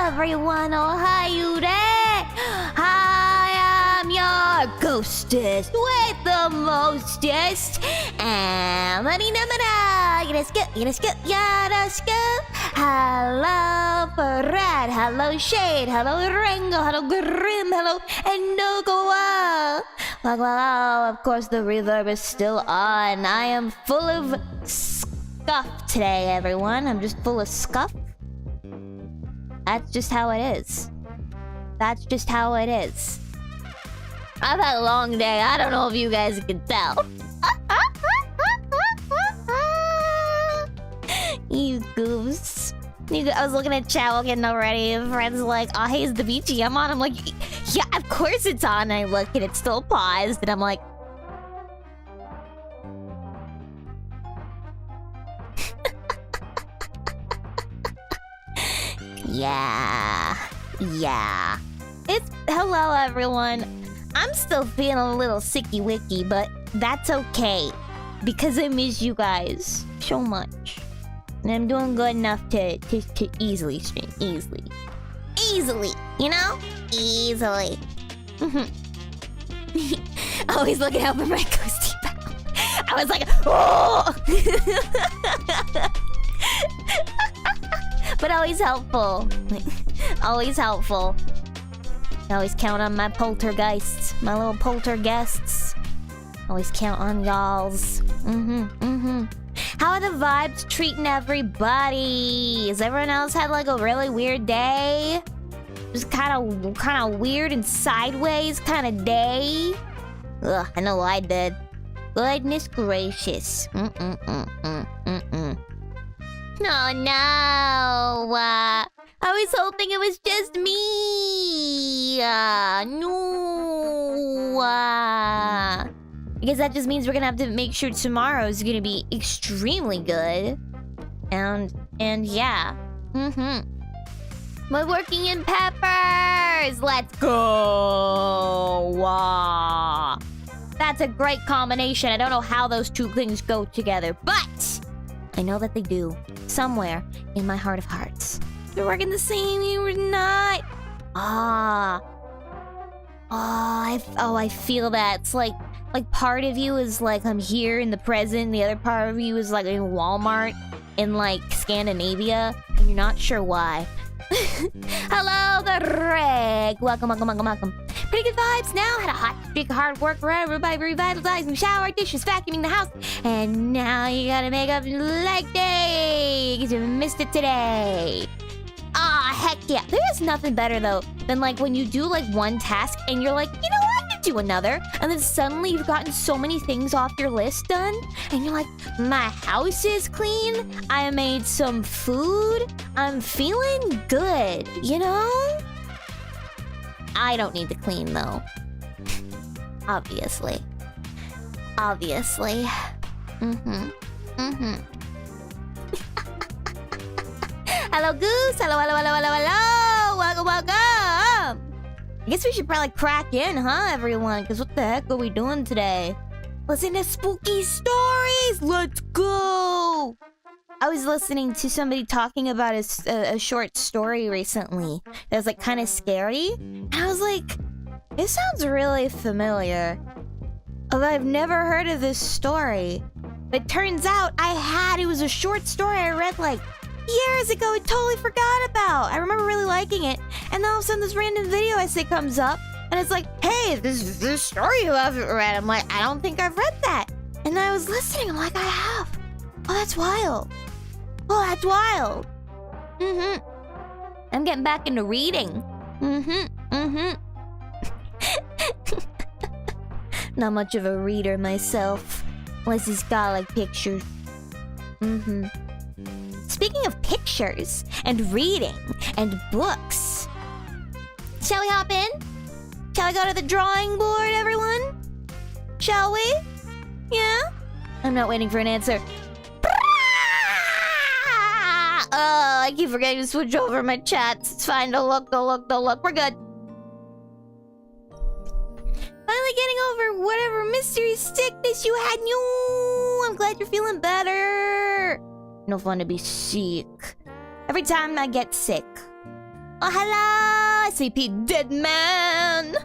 Everyone, oh hi you there. I am your ghostess with the mostest, Amity Nemurou. Yoroshiku. Hello Parade, hello Shade, hello Ringo, hello Grim, hello Endogawa. Well, of course the reverb is still on. I am full of scuff today, everyone. I'm just full of scuff. That's just how it is. That's just how it is. I've had a long day. I don't know if you guys can tell. You goose. I was looking at chat getting already, and friends like, oh, hey, is the BGM on? I'm like, yeah, of course it's on. And I look and it's still paused, and I'm like, yeah. It's hello everyone. I'm still feeling a little sicky wicky, but that's okay because I miss you guys so much, and I'm doing good enough to easily stream easily, you know, easily. Always looking out for my ghosty pal. I was like, oh. But always helpful. Always helpful. I always count on my poltergeists. My little polterguests. Always count on y'alls. How are the vibes treating everybody? Has everyone else had like a really weird day? Just kind of weird and sideways kind of day? Ugh, I know I did. Goodness gracious. Oh no! I was hoping it was just me! No! I guess that just means we're gonna have to make sure tomorrow's gonna be extremely good. And yeah. We're working in peppers! Let's go! That's a great combination. I don't know how those two things go together, but I know that they do. Somewhere in my heart of hearts. You're working the same, you were not. I feel that. It's like part of you is like I'm here in the present, the other part of you is like in Walmart in like Scandinavia, and you're not sure why. Hello, the Rick. Welcome. Pretty good vibes now. Had a hot streak of hard work, everybody revitalizing, shower, dishes, vacuuming the house, and now you gotta make up leg day because you missed it today. Heck yeah. There is nothing better though than like when you do like one task and you're like, you know what, I could do another, and then suddenly you've gotten so many things off your list done, and you're like, my house is clean, I made some food, I'm feeling good, you know? I don't need to clean though. Obviously. Hello, Goose. Hello. Welcome. I guess we should probably crack in, huh, everyone? Because what the heck are we doing today? Listen to spooky stories! Let's go! I was listening to somebody talking about a short story recently that was, like, kind of scary. And I was like, this sounds really familiar. Although I've never heard of this story. But turns out it was a short story I read, like, years ago and totally forgot about. I remember really liking it. And then all of a sudden this random video essay comes up. And it's like, hey, this story you haven't read. I'm like, I don't think I've read that. And I was listening. I'm like, I have. Oh, that's wild. Oh, that's wild. I'm getting back into reading. Not much of a reader myself. Unless it's got, like, pictures. Speaking of pictures, and reading, and books. Shall we hop in? Shall we go to the drawing board, everyone? Shall we? Yeah? I'm not waiting for an answer. Oh, I keep forgetting to switch over my chats. It's fine. Don't look. We're good. Finally getting over whatever mystery sickness you had. No, I'm glad you're feeling better. No fun to be sick. Every time I get sick. Oh, hello, SCP Dead Man.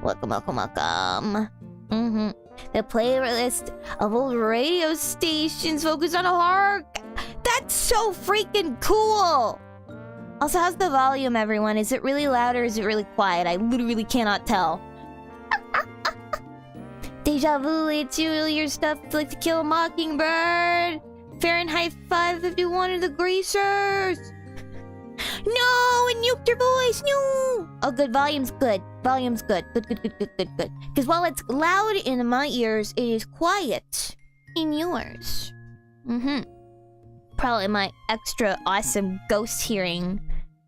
Welcome. The playlist of old radio stations focused on horror. That's so freaking cool! Also, how's the volume, everyone? Is it really loud or is it really quiet? I literally cannot tell. Deja vu, it's you, your stuff like To Kill a Mockingbird. Fahrenheit 551 of the Greasers. No, it nuked your voice, no! Oh, good, volume's good. Good. Because while it's loud in my ears, it is quiet in yours. Probably my extra awesome ghost hearing.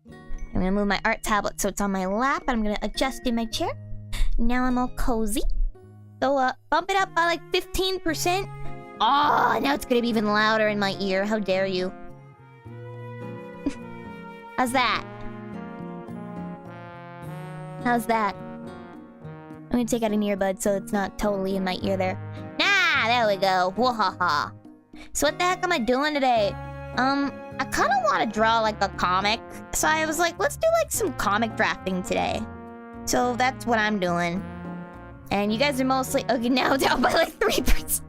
I'm gonna move my art tablet so it's on my lap, and I'm gonna adjust in my chair. Now I'm all cozy. So, bump it up by like 15%. Oh, now it's gonna be even louder in my ear. How dare you? How's that? I'm gonna take out an earbud so it's not totally in my ear there. Nah, there we go. Wahaha. So what the heck am I doing today? I kind of want to draw like a comic. So I was like, let's do like some comic drafting today. So that's what I'm doing. And you guys are mostly... Okay, now down by like 3%.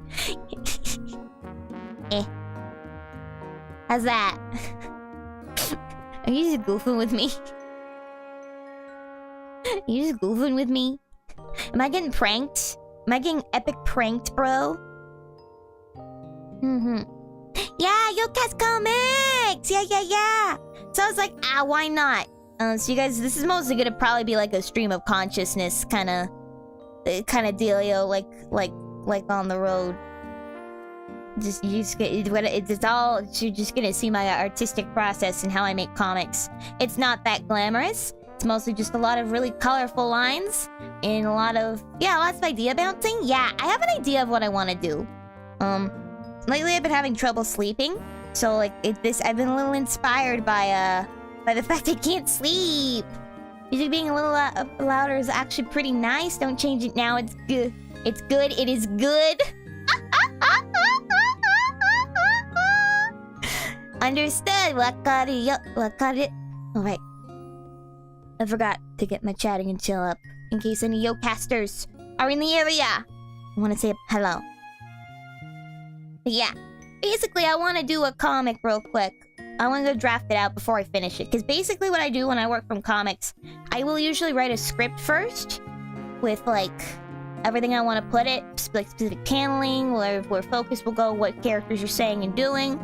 How's that? Are you just goofing with me? Am I getting pranked? Am I getting epic pranked, bro? Yeah, YOKAST Comics! Yeah. So I was like, why not? So you guys, this is mostly gonna probably be like a stream of consciousness kind of dealio, like on the road. You're just gonna see my artistic process and how I make comics. It's not that glamorous. It's mostly just a lot of really colorful lines and a lot of, lots of idea bouncing. Yeah, I have an idea of what I want to do. Lately I've been having trouble sleeping, so like I've been a little inspired by the fact I can't sleep. Music being a little louder is actually pretty nice. Don't change it now. It's good. It is good. Understood. Wakaru. Alright. I forgot to get my chatting and chill up in case any YOKASters are in the area. I want to say hello. But yeah, basically I want to do a comic real quick. I want to go draft it out before I finish it. Because basically what I do when I work from comics, I will usually write a script first with like everything I want to put it, like specific paneling, where focus will go, what characters you're saying and doing.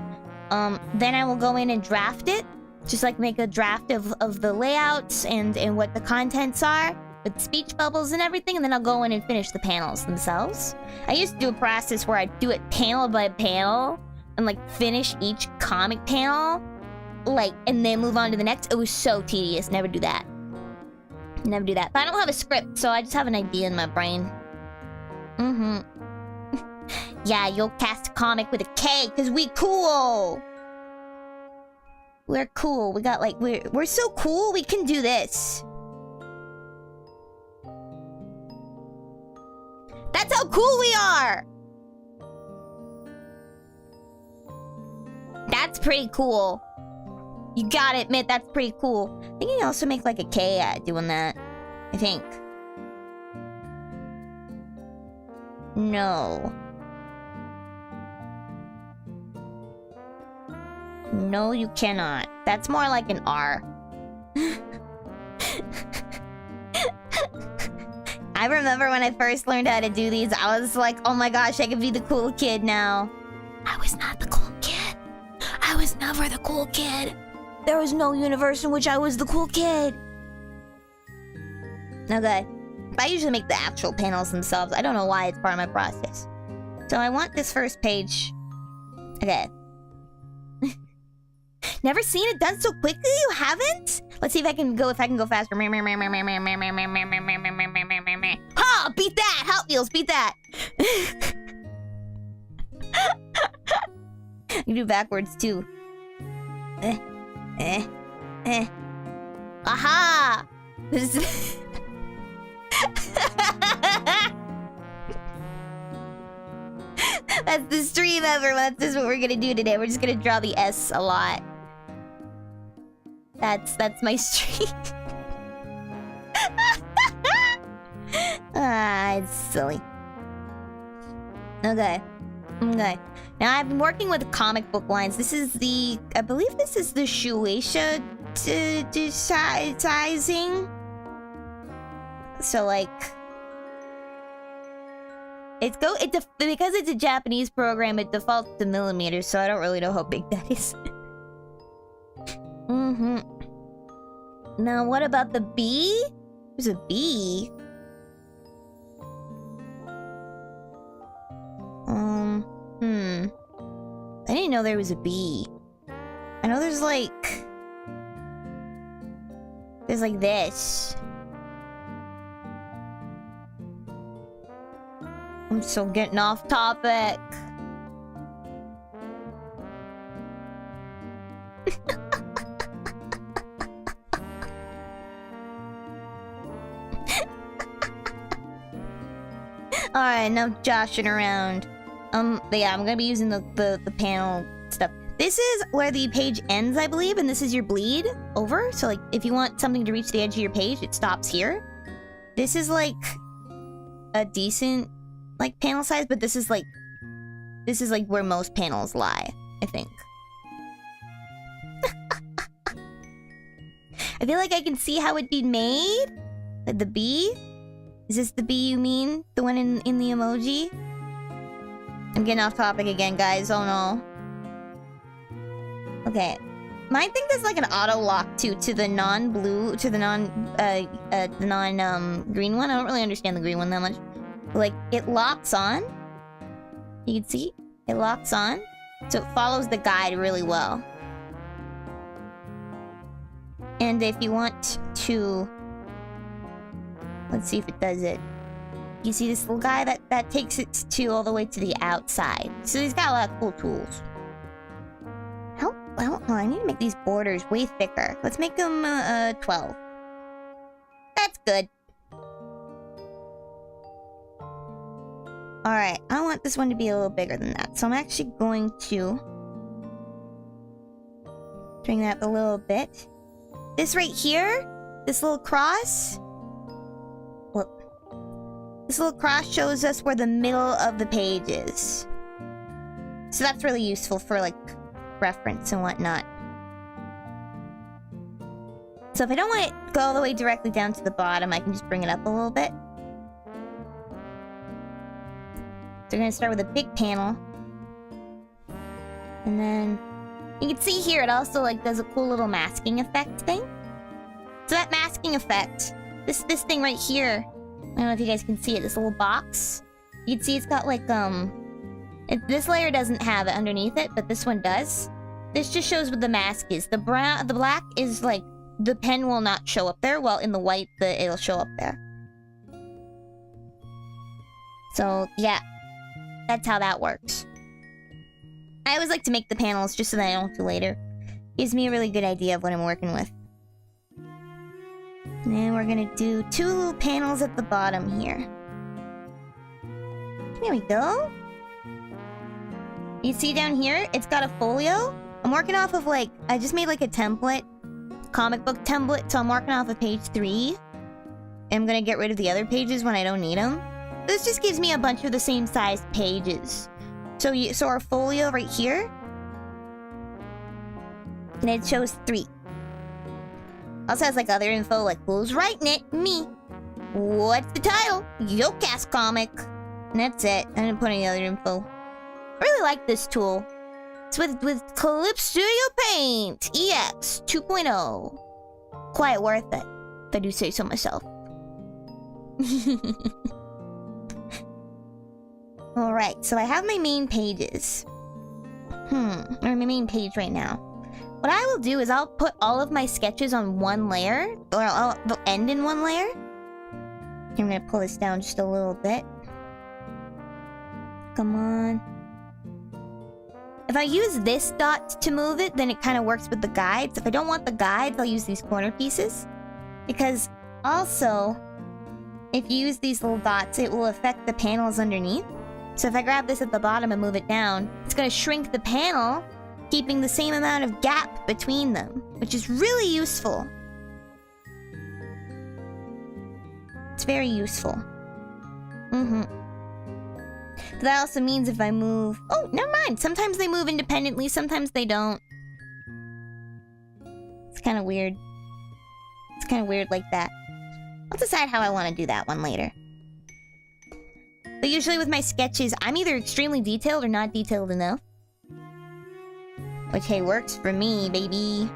Then I will go in and draft it. Just like make a draft of the layouts and what the contents are. With speech bubbles and everything, and then I'll go in and finish the panels themselves. I used to do a process where I do it panel by panel and like finish each comic panel, like, and then move on to the next. It was so tedious. Never do that. But I don't have a script, so I just have an idea in my brain. Yeah, YOKAST comic with a K, cause we cool. We're cool. We got like we're so cool. We can do this. cool we are! That's pretty cool. You gotta admit, that's pretty cool. I think you can also make like a K at doing that. I think. No. No, you cannot. That's more like an R. I remember when I first learned how to do these, I was like, oh my gosh, I could be the cool kid now. I was not the cool kid. I was never the cool kid. There was no universe in which I was the cool kid. Okay. I usually make the actual panels themselves. I don't know why it's part of my process. So I want this first page. Okay. Never seen it done so quickly? You haven't? Let's see if I can go faster. Ha! Beat that! Hot Wheels, beat that! You do backwards too. Aha! This is That's the stream, everyone. This is what we're gonna do today. We're just gonna draw the S a lot. That's my stream. It's silly. Okay. Okay. Now I've been working with comic book lines. This is the... I believe this is the Shueisha sizing. So like... because it's a Japanese program, it defaults to millimeters, so I don't really know how big that is. Now, what about the B? There's a B. I didn't know there was a B. I know there's like... There's like this. I'm still getting off topic. Alright, now joshing around. But yeah, I'm gonna be using the panel stuff. This is where the page ends, I believe, and this is your bleed over. So like, if you want something to reach the edge of your page, it stops here. This is like a decent like panel size, but this is like where most panels lie, I think. I feel like I can see how it'd be made. Like the B? Is this the B you mean? The one in the emoji? I'm getting off topic again, guys. Oh no. Okay. Mine think there's like an auto lock too to the non-blue, to the green one. I don't really understand the green one that much. Like, it locks on. You can see? It locks on. So it follows the guide really well. And if you want to... Let's see if it does it. You see this little guy? That takes it to all the way to the outside. So he's got a lot of cool tools. I need to make these borders way thicker. Let's make them 12. That's good. Alright, I want this one to be a little bigger than that. So I'm actually going to bring that a little bit. This right here, this little cross. Look. This little cross shows us where the middle of the page is. So that's really useful for like reference and whatnot. So if I don't want it to go all the way directly down to the bottom, I can just bring it up a little bit. So we're gonna start with a big panel. And then you can see here it also like does a cool little masking effect thing. So that masking effect, this thing right here, I don't know if you guys can see it, this little box. You can see it's got like this layer doesn't have it underneath it, but this one does. This just shows what the mask is. The black is like the pen will not show up there, while in the white it'll show up there. So yeah. That's how that works. I always like to make the panels just so that I don't do later. Gives me a really good idea of what I'm working with. And then we're gonna do 2 little panels at the bottom here. There we go. You see down here, it's got a folio. I'm working off of like, I just made like a template, comic book template, so I'm working off of page 3. I'm gonna get rid of the other pages when I don't need them. This just gives me a bunch of the same size pages. So our folio right here, and it shows 3. Also has like other info, like who's writing it? Me. What's the title? YOKAST comic. And that's it. I didn't put any other info. I really like this tool. It's with YOKAST Studio Paint EX 2.0. Quite worth it, if I do say so myself. Alright, so I have my main pages. Or my main page right now. What I will do is I'll put all of my sketches on one layer, or they'll end in one layer. I'm gonna pull this down just a little bit. Come on. If I use this dot to move it, then it kind of works with the guides. If I don't want the guides, I'll use these corner pieces. Because also, if you use these little dots, it will affect the panels underneath. So if I grab this at the bottom and move it down, it's going to shrink the panel, keeping the same amount of gap between them, which is really useful. It's very useful. But that also means if I move... Oh, never mind. Sometimes they move independently, sometimes they don't. It's kind of weird. It's kind of weird like that. I'll decide how I want to do that one later. But usually with my sketches, I'm either extremely detailed or not detailed enough. Which, hey, works for me, baby.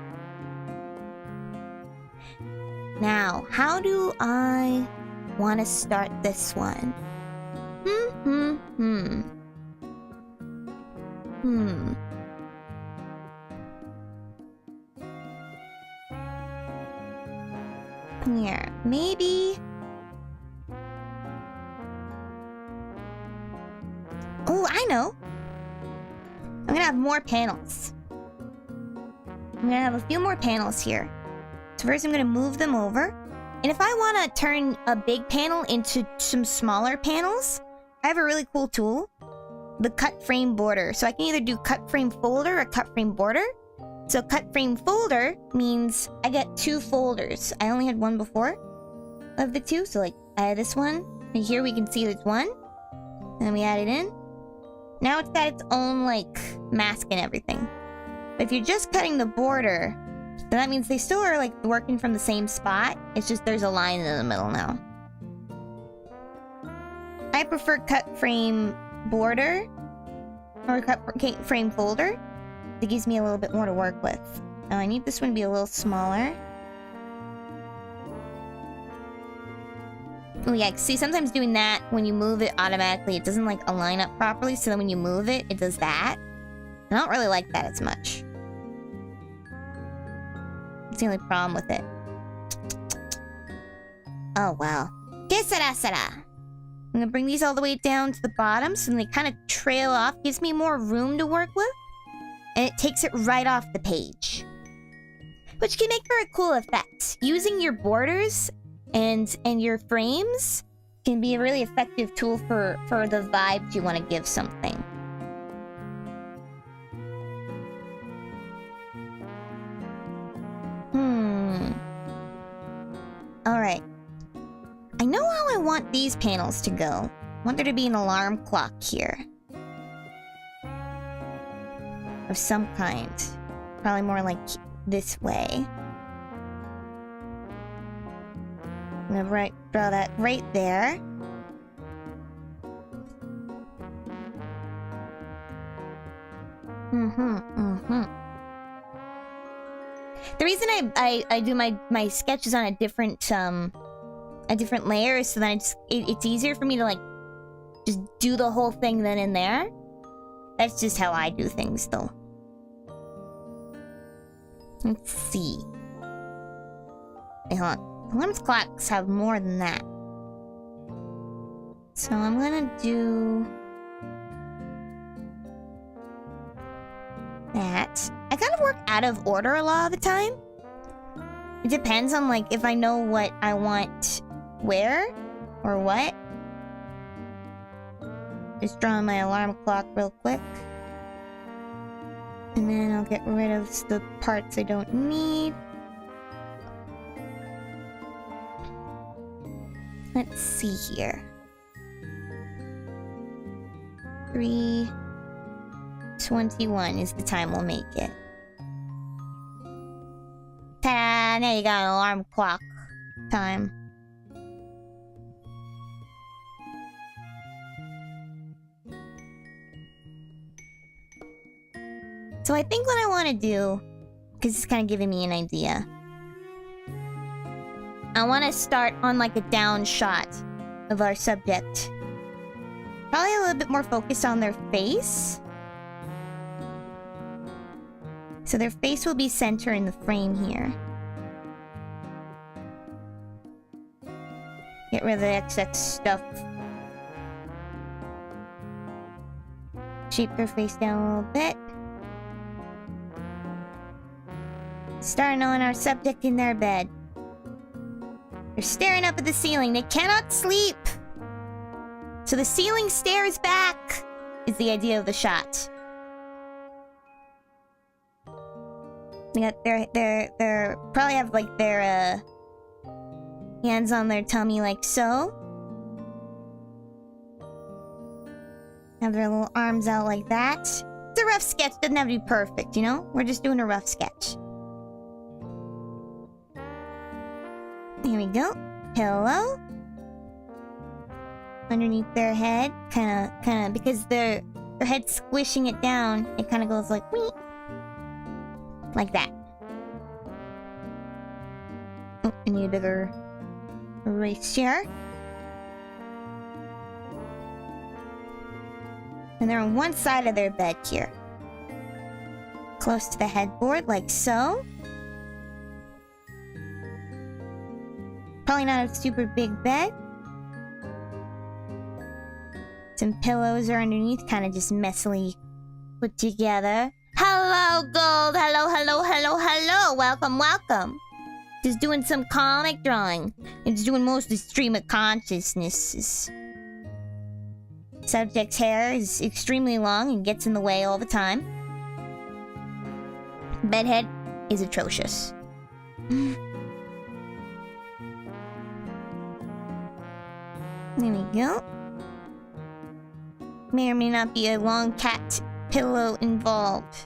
Now, how do I want to start this one? Here, maybe... Oh, I know! I'm gonna have more panels. I'm gonna have a few more panels here. So first I'm gonna move them over. And if I want to turn a big panel into some smaller panels, I have a really cool tool. The cut frame border. So I can either do cut frame folder or cut frame border. So cut frame folder means I get 2 folders. I only had one before of the 2. So like I had this one. And here we can see there's one. And then we add it in. Now it's got its own like mask and everything. But if you're just cutting the border, then that means they still are like working from the same spot. It's just there's a line in the middle now. I prefer cut frame border or cut frame folder. It gives me a little bit more to work with. Now I need this one to be a little smaller. Oh yeah, see, sometimes doing that, when you move it automatically, it doesn't like align up properly, so then when you move it, it does that. I don't really like that as much. It's the only problem with it. Oh well. Que sera sera. I'm gonna bring these all the way down to the bottom, so then they kind of trail off. Gives me more room to work with. And it takes it right off the page. Which can make for a cool effect. Using your borders and your frames can be a really effective tool for the vibes you want to give something. Alright. I know how I want these panels to go. I want there to be an alarm clock here. Of some kind. Probably more like this way. I'm gonna draw that right there. The reason I do my sketches on a different layer is so that it's easier for me to like just do the whole thing then and there. That's just how I do things though. Let's see. Wait, hold on. Alarm clocks have more than that. So I'm gonna do that. I kind of work out of order a lot of the time. It depends on like if I know what I want where or what. Just drawing my alarm clock real quick. And then I'll get rid of the parts I don't need. Let's see here. 3:21 is the time we'll make it. Ta-da! Now you got an alarm clock time. So I think what I want to do, because it's kind of giving me an idea, I want to start on like a down shot of our subject. Probably a little bit more focused on their face. So their face will be center in the frame here. Get rid of the excess stuff. Shape their face down a little bit. Starting on our subject in their bed. They're staring up at the ceiling. They cannot sleep. So the ceiling stares back is the idea of the shot. They got their probably have like their hands on their tummy like so. Have their little arms out like that. It's a rough sketch, doesn't have to be perfect, you know? We're just doing a rough sketch. Here we go. Pillow. Underneath their head. Kinda, because their head's squishing it down, it kinda goes like, wee. Like that. Oh, I need a bigger eraser. And they're on one side of their bed here. Close to the headboard, like so. Probably not a super big bed. Some pillows are underneath, kind of just messily put together. Hello, Gold! Hello, hello, hello, hello! Welcome, welcome! Just doing some comic drawing. It's doing mostly stream of consciousness. Subject's hair is extremely long and gets in the way all the time. Bedhead is atrocious. There we go. May or may not be a long cat pillow involved.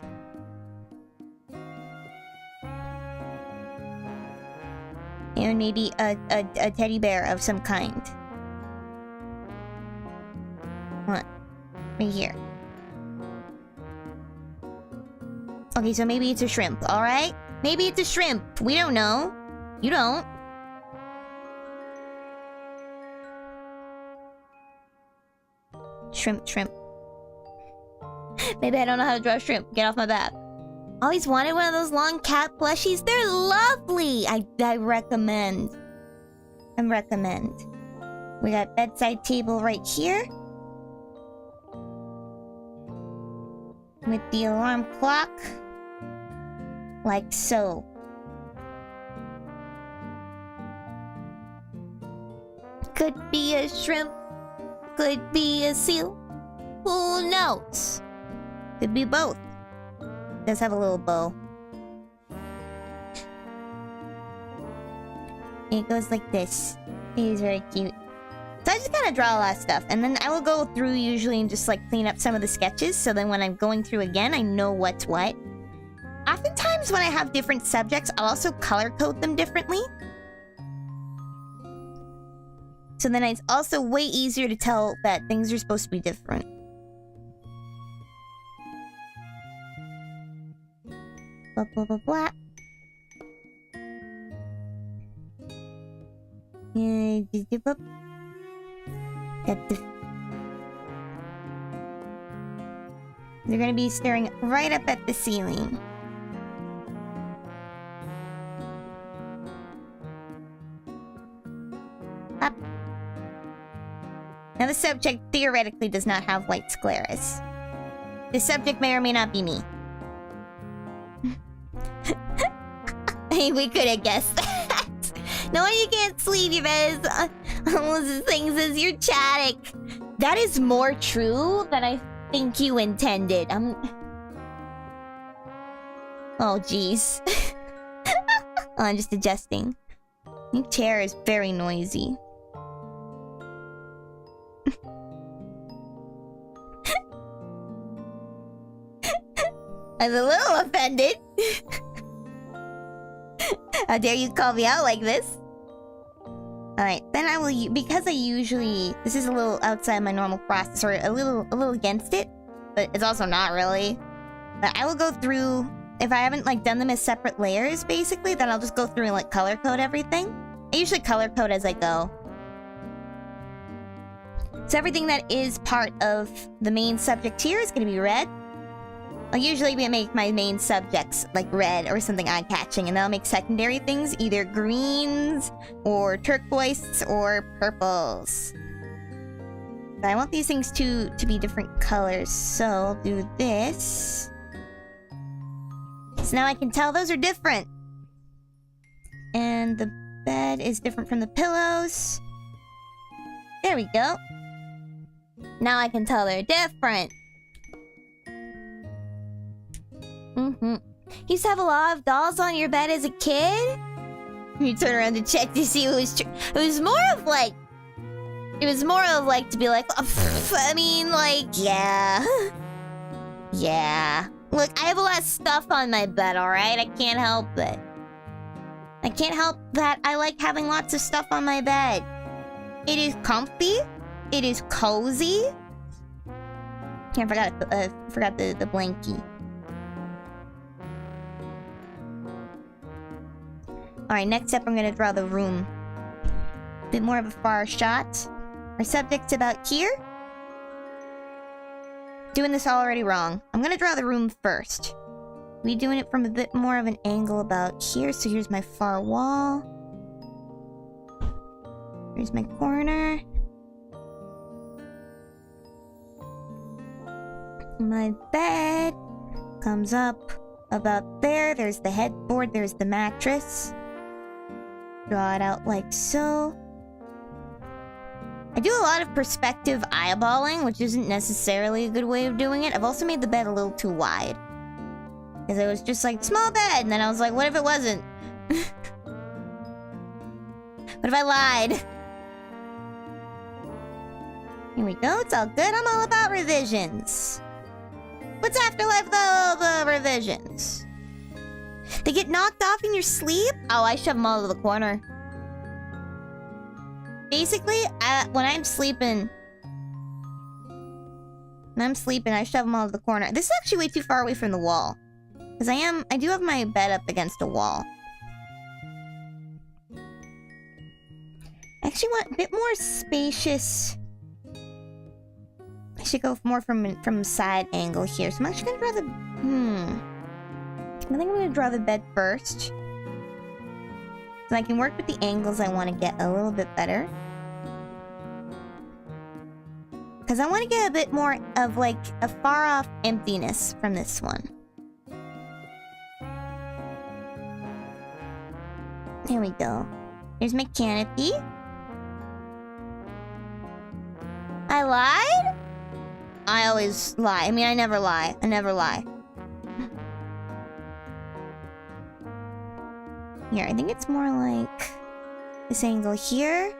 And maybe a teddy bear of some kind. What? Right here. Okay, so maybe it's a shrimp, alright? Maybe it's a shrimp. We don't know. You don't. Shrimp, shrimp. Maybe I don't know how to draw shrimp. Get off my back. Always wanted one of those long cat plushies. They're lovely. I recommend. I recommend. We got bedside table right here. With the alarm clock. Like so. Could be a shrimp. Could be a seal. Who knows? Could be both. Does have a little bow. It goes like this. It is very cute. So I just kind of draw a lot of stuff, and then I will go through usually and just like clean up some of the sketches, so then when I'm going through again, I know what's what. Oftentimes when I have different subjects, I'll also color code them differently. So then it's also way easier to tell that things are supposed to be different. Blah, blah, blah, blah. They're gonna be staring right up at the ceiling. Up. Now the subject theoretically does not have white scleras. The subject may or may not be me. We could have guessed that. No, you can't sleep, you guys. Almost as things as you're chatting. That is more true than I think you intended. Oh, jeez. Oh, I'm just adjusting. New chair is very noisy. I'm a little offended. How dare you call me out like this? Alright, then I will because I usually... This is a little outside my normal process, or a little against it, but it's also not really. But I will go through... If I haven't, like, done them as separate layers, basically, then I'll just go through and, like, color code everything. I usually color code as I go. So everything that is part of the main subject here is gonna be red. I'll usually make my main subjects, like, red or something eye-catching, and then I'll make secondary things either greens, or turquoise, or purples. But I want these things to be different colors, so I'll do this. So now I can tell those are different. And the bed is different from the pillows. There we go. Now I can tell they're different. You used to have a lot of dolls on your bed as a kid? You turn around to check to see who was true. It was more of like... It was more of like to be like... I mean, like, yeah. Yeah. Look, I have a lot of stuff on my bed, alright? I can't help it. I can't help that I like having lots of stuff on my bed. It is comfy. It is cozy. I forgot the blankie. Alright, next up I'm gonna draw the room. A bit more of a far shot. Our subject's about here. Doing this already wrong. I'm gonna draw the room first. We're doing it from a bit more of an angle about here. So here's my far wall. Here's my corner. My bed comes up about there. There's the headboard. There's the mattress. Draw it out like so. I do a lot of perspective eyeballing, which isn't necessarily a good way of doing it. I've also made the bed a little too wide. Because it was just like, small bed, and then I was like, what if it wasn't? What if I lied? Here we go, it's all good. I'm all about revisions. What's afterlife though? The revisions. They get knocked off in your sleep? Oh, I shove them all to the corner. Basically, when I'm sleeping, I shove them all to the corner. This is actually way too far away from the wall. Because I do have my bed up against a wall. I actually want a bit more spacious. I should go more from a side angle here. So I'm actually gonna draw the... I think I'm gonna draw the bed first. So I can work with the angles I want to get a little bit better. Because I want to get a bit more of like a far off emptiness from this one. There we go. Here's my canopy. I lied? I always lie. I mean, I never lie. I never lie. Here, I think it's more like this angle here.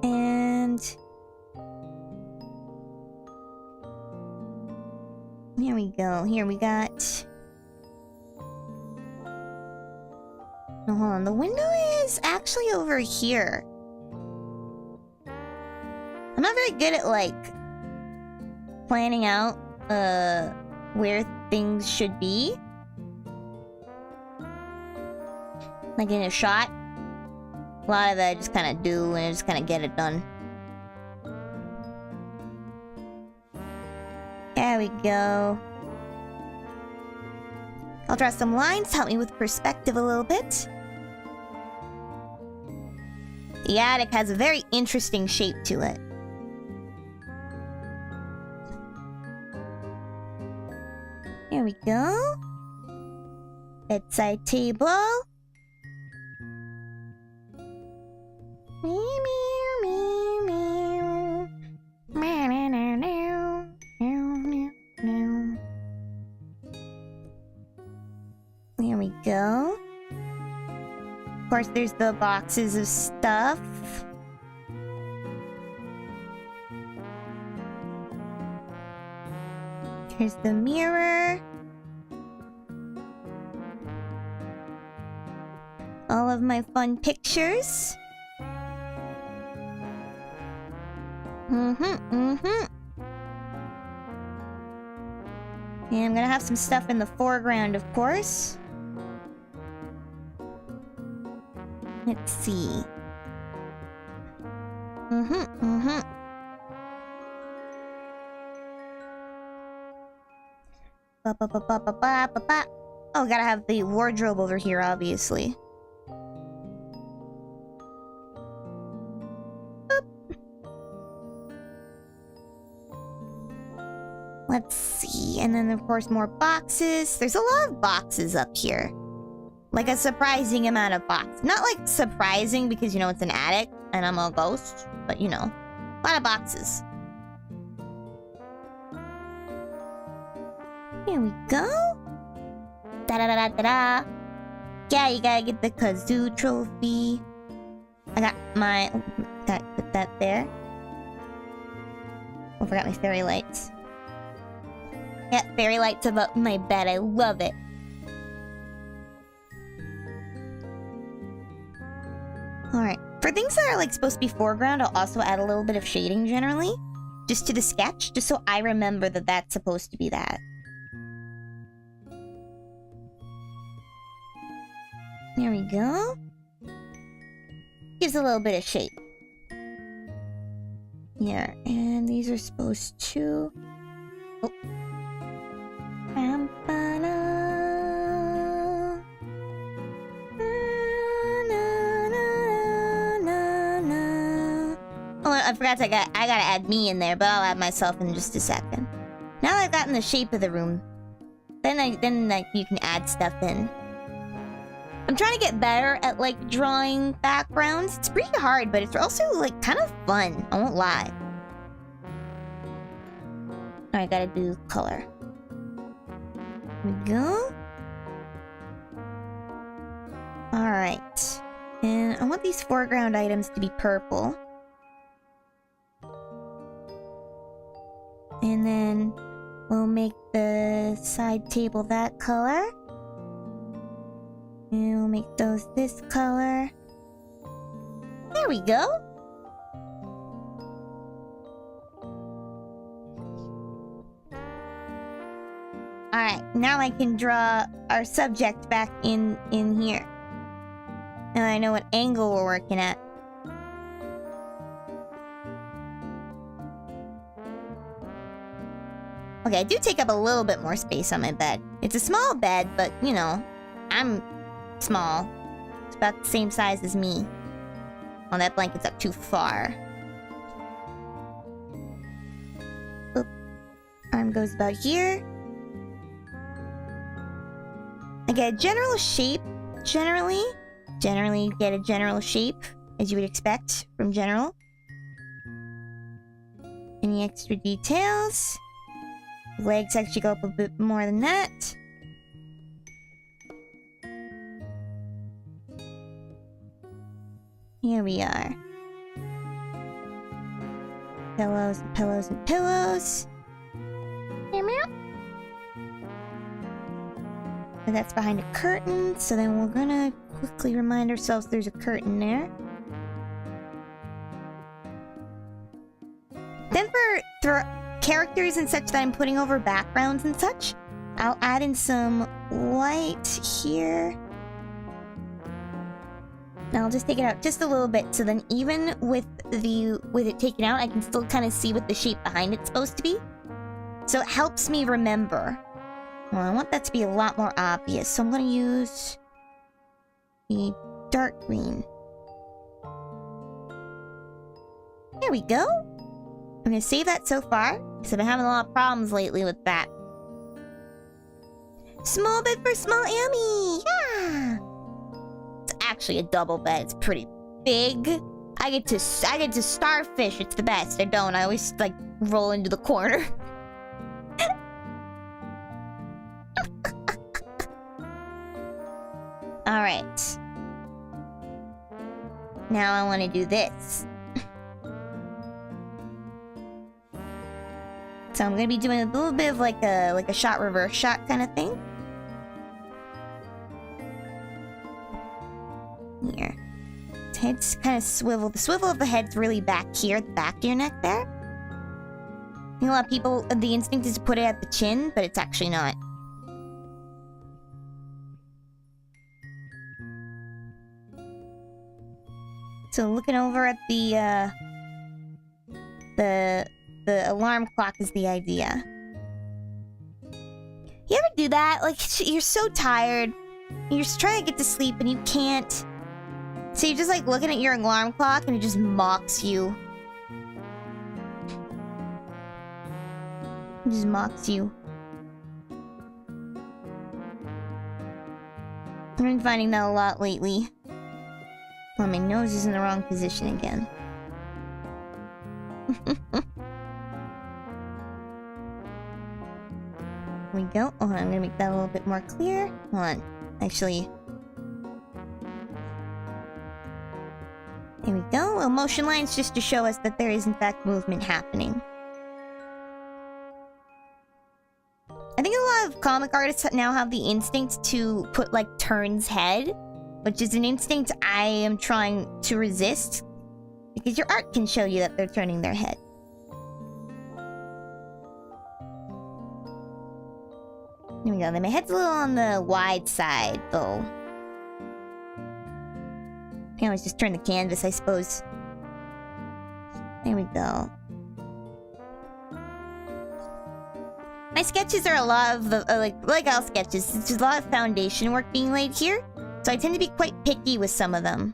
And here we go. Here we got... No, hold on. The window is actually over here. I'm not very good at, like, planning out, where things should be. Like in a shot. A lot of it I just kind of do and I just kind of get it done. There we go. I'll draw some lines to help me with perspective a little bit. The attic has a very interesting shape to it. Here we go. Bedside table. There we go. Of course, there's the boxes of stuff. Here's the mirror. All of my fun pictures. And I'm gonna have some stuff in the foreground, of course. Let's see. Oh, gotta have the wardrobe over here, obviously. Boop. Let's see. And then, of course, more boxes. There's a lot of boxes up here. Like a surprising amount of boxes. Not like surprising because, you know, it's an attic and I'm a ghost. But, you know, a lot of boxes. Here we go. Da-da-da-da-da-da. Yeah, you gotta get the kazoo trophy. I got my... Gotta put that there. Oh, I forgot my fairy lights. Yeah, fairy lights above my bed. I love it. Alright. For things that are like supposed to be foreground, I'll also add a little bit of shading generally. Just to the sketch, just so I remember that that's supposed to be that. There we go. Gives a little bit of shape. Yeah, and these are supposed to... Oh. Oh, I forgot I gotta add me in there, but I'll add myself in just a second. Now that I've gotten the shape of the room, then you can add stuff in. I'm trying to get better at like drawing backgrounds. It's pretty hard, but it's also like kind of fun. I won't lie. Alright, gotta do color. Here we go. Alright. And I want these foreground items to be purple. And then we'll make the side table that color. And we'll make those this color. There we go. Alright, now I can draw our subject back in here. Now I know what angle we're working at. Okay, I do take up a little bit more space on my bed. It's a small bed, but, you know, I'm small. It's about the same size as me. Oh, that blanket's up too far. Oop. Arm goes about here. I get a general shape, generally. Generally, you get a general shape, as you would expect from general. Any extra details? Legs actually go up a bit more than that. Here we are. Pillows and pillows and pillows. Meow meow. And that's behind a curtain, so then we're gonna quickly remind ourselves there's a curtain there. Then for characters and such that I'm putting over backgrounds and such, I'll add in some white here. Now I'll just take it out just a little bit, so then even with it taken out, I can still kind of see what the shape behind it's supposed to be. So it helps me remember. Well, I want that to be a lot more obvious, so I'm gonna use the dark green. There we go. I'm gonna save that so far, because I've been having a lot of problems lately with that. Small bed for small Amy! Yeah! It's actually a double bed. It's pretty big. I get to starfish. It's the best. I don't. I always like roll into the corner. All right. Now I want to do this. So I'm gonna be doing a little bit of like a shot reverse shot kind of thing. Here. Head's kind of swivel. The swivel of the head's really back here, at the back of your neck there. I think a lot of people, the instinct is to put it at the chin, but it's actually not. So looking over at the alarm clock is the idea. You ever do that? Like, you're so tired, you're just trying to get to sleep and you can't. So you're just like looking at your alarm clock and it just mocks you. It just mocks you. I've been finding that a lot lately. Oh, my nose is in the wrong position again. There we go. Oh, I'm gonna make that a little bit more clear. Hold on. Actually. There we go. Well, motion lines just to show us that there is in fact movement happening. I think a lot of comic artists now have the instinct to put like Turn's head, which is an instinct I am trying to resist, because your art can show you that they're turning their head. There we go. Then my head's a little on the wide side, though. I can always just turn the canvas, I suppose. There we go. My sketches are a lot of the like all sketches. It's just a lot of foundation work being laid here, so I tend to be quite picky with some of them.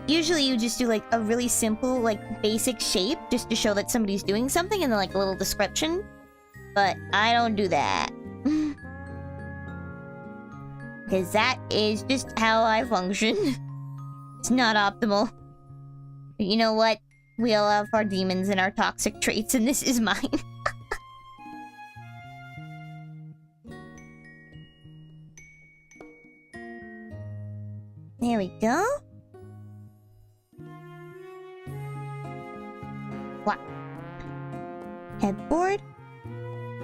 Usually you just do like a really simple, like basic shape just to show that somebody's doing something and then like a little description. But I don't do that. Because that is just how I function. It's not optimal. But you know what? We all have our demons and our toxic traits, and this is mine. There we go. What? Headboard.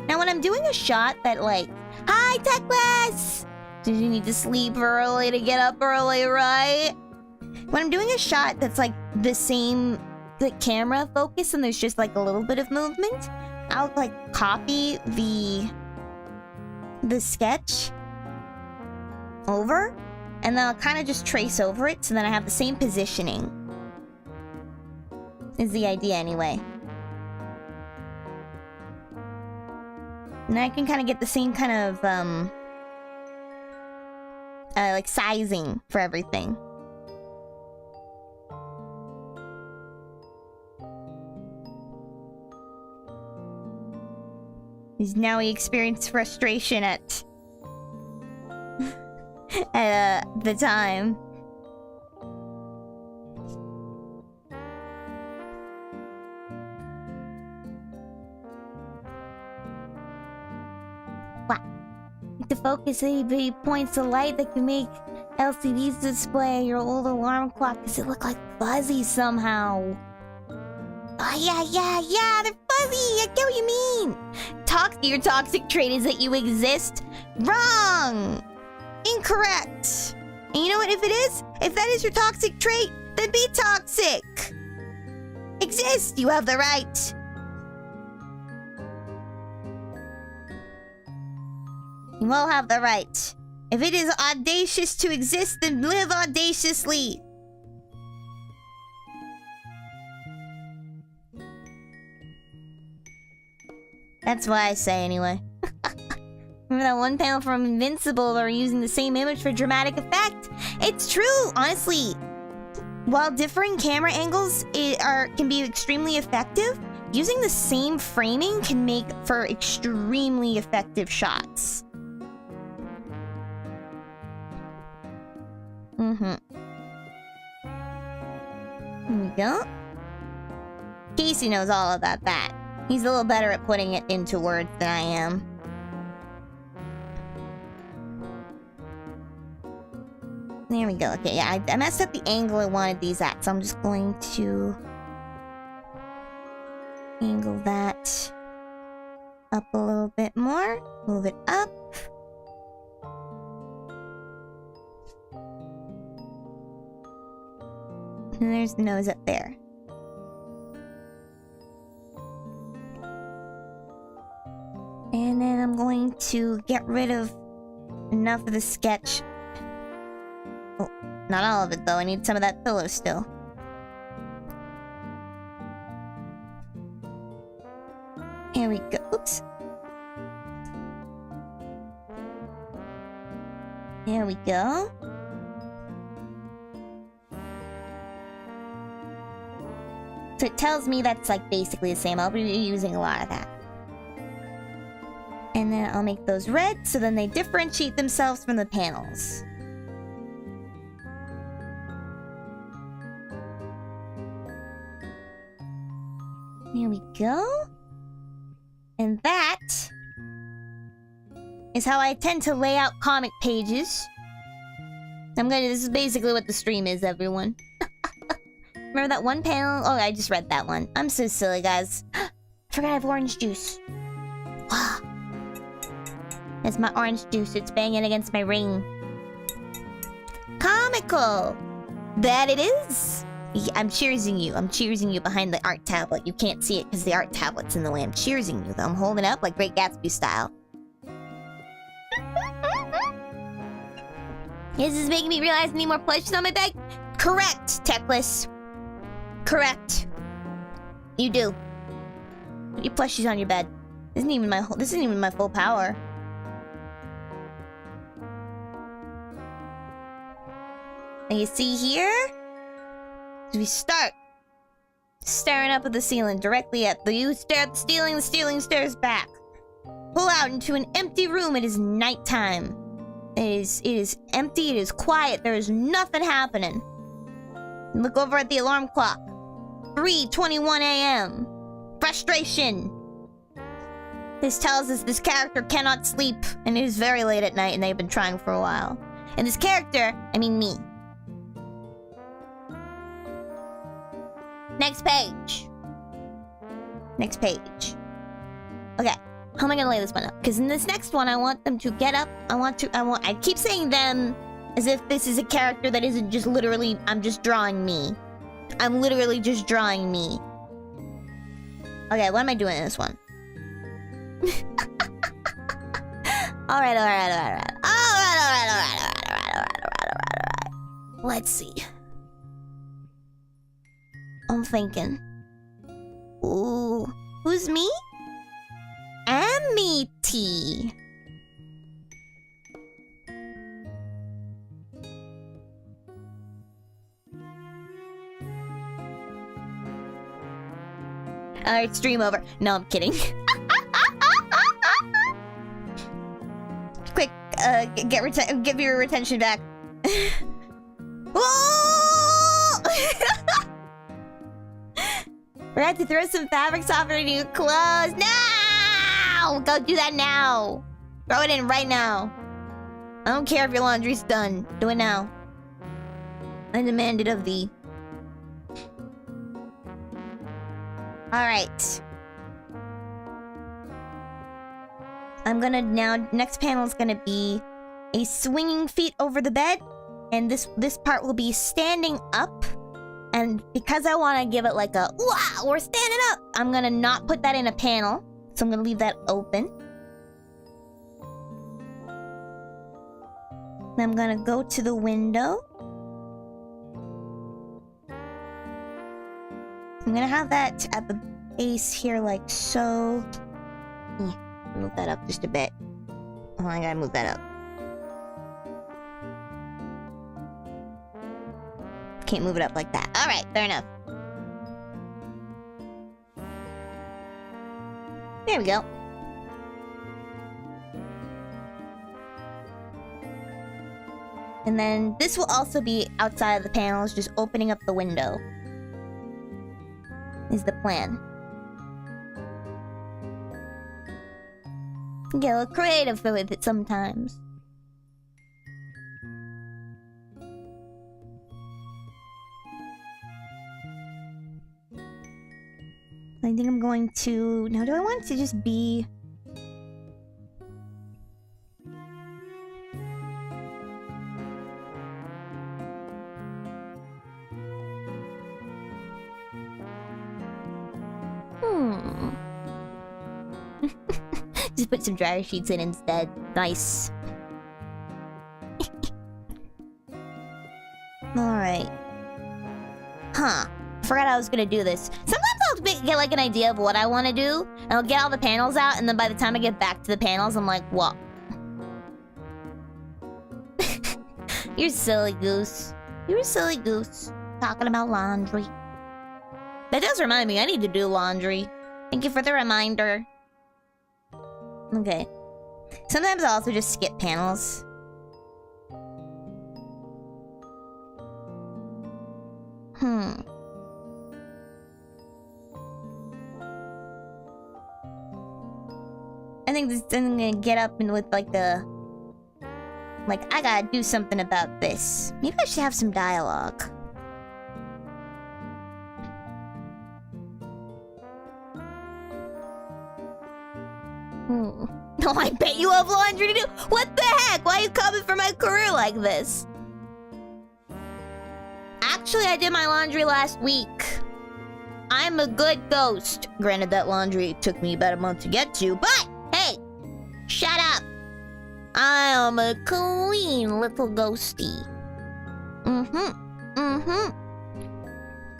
Now when I'm doing a shot that like, hi Techless! Did you need to sleep early to get up early, right? When I'm doing a shot that's like the same the camera focus and there's just like a little bit of movement, I'll like copy the sketch over and then I'll kind of just trace over it so then I have the same positioning. Is the idea anyway. And I can kind of get the same kind of like sizing for everything. Because now we experience frustration at the time. What? The focus AV points of light that can make LCDs display your old alarm clock. Does it look like fuzzy somehow? Oh, yeah, they're fuzzy! I get what you mean! Your toxic trait is that you exist? Wrong! Incorrect! And you know what, if that is your toxic trait, then be toxic! Exist! You have the right! You all have the right. If it is audacious to exist, then live audaciously! That's what I say, anyway. Remember that one panel from Invincible where we're using the same image for dramatic effect? It's true, honestly. While differing camera angles can be extremely effective, using the same framing can make for extremely effective shots. Mm-hmm. Here we go. Casey knows all about that. He's a little better at putting it into words than I am. There we go. Okay, yeah, I messed up the angle I wanted these at, so I'm just going to angle that up a little bit more. Move it up. And there's the nose up there. And then I'm going to get rid of enough of the sketch. Oh, not all of it though. I need some of that pillow still. Here we go. Oops. There we go. So it tells me that's like basically the same. I'll be using a lot of that. And then I'll make those red so then they differentiate themselves from the panels. There we go. And that is how I tend to lay out comic pages. This is basically what the stream is, everyone. Remember that one panel? Oh, I just read that one. I'm so silly, guys. I forgot I have orange juice. That's my orange juice. It's banging against my ring. Comical! That it is! Yeah, I'm cheersing you. I'm cheersing you behind the art tablet. You can't see it because the art tablet's in the way. I'm cheersing you, though. I'm holding up like Great Gatsby style. This is making me realize I need more plushies on my bed. Correct, Techless. Correct. You do. Put your plushies on your bed. This isn't even my full power. And you see here? We start staring up at the ceiling, directly at the you stare at the ceiling stares back. Pull out into an empty room. It is nighttime. It is empty, it is quiet, there is nothing happening. Look over at the alarm clock. 3:21 a.m. Frustration. This tells us this character cannot sleep, and it is very late at night, and they've been trying for a while. And this character, I mean me. Next page. Next page. Okay. How am I gonna lay this one up? Because in this next one, I want them to get up. I keep saying them as if this is a character that isn't just literally, I'm just drawing me. I'm literally just drawing me. Okay, what am I doing in this one? Alright. Let's see. I'm thinking. Ooh. Who's me? Amity. Alright, stream over. No, I'm kidding. Quick, give your retention back. We're going to throw some fabric softener in your clothes. No! Go do that now. Throw it in right now. I don't care if your laundry's done. Do it now. I demand it of thee. Alright. I'm gonna now... Next panel is gonna be a swinging feet over the bed. And this part will be standing up. And because I want to give it like a... Wow, we're standing up! I'm gonna not put that in a panel. So I'm gonna leave that open. And I'm gonna go to the window. I'm gonna have that at the base here like so. Move that up just a bit. Oh, I gotta move that up. Can't move it up like that. Alright, fair enough. There we go. And then this will also be outside of the panels, just opening up the window. Is the plan. Get a little creative with it sometimes. I think I'm going to... Now, do I want it to just be... Just put some dryer sheets in instead. Nice. Alright. Huh. Forgot I was gonna do this. Sometimes I'll get like an idea of what I want to do, and I'll get all the panels out, and then by the time I get back to the panels, I'm like, what? You're silly goose. You're a silly goose. Talking about laundry. That does remind me, I need to do laundry. Thank you for the reminder. Okay. Sometimes I'll also just skip panels. I think this I'm gonna get up and with like the... Like, I gotta do something about this. Maybe I should have some dialogue. Oh, I bet you have laundry to do. What the heck? Why are you coming for my career like this? Actually, I did my laundry last week. I'm a good ghost. Granted, that laundry took me about a month to get to, but hey, shut up. I am a clean little ghosty.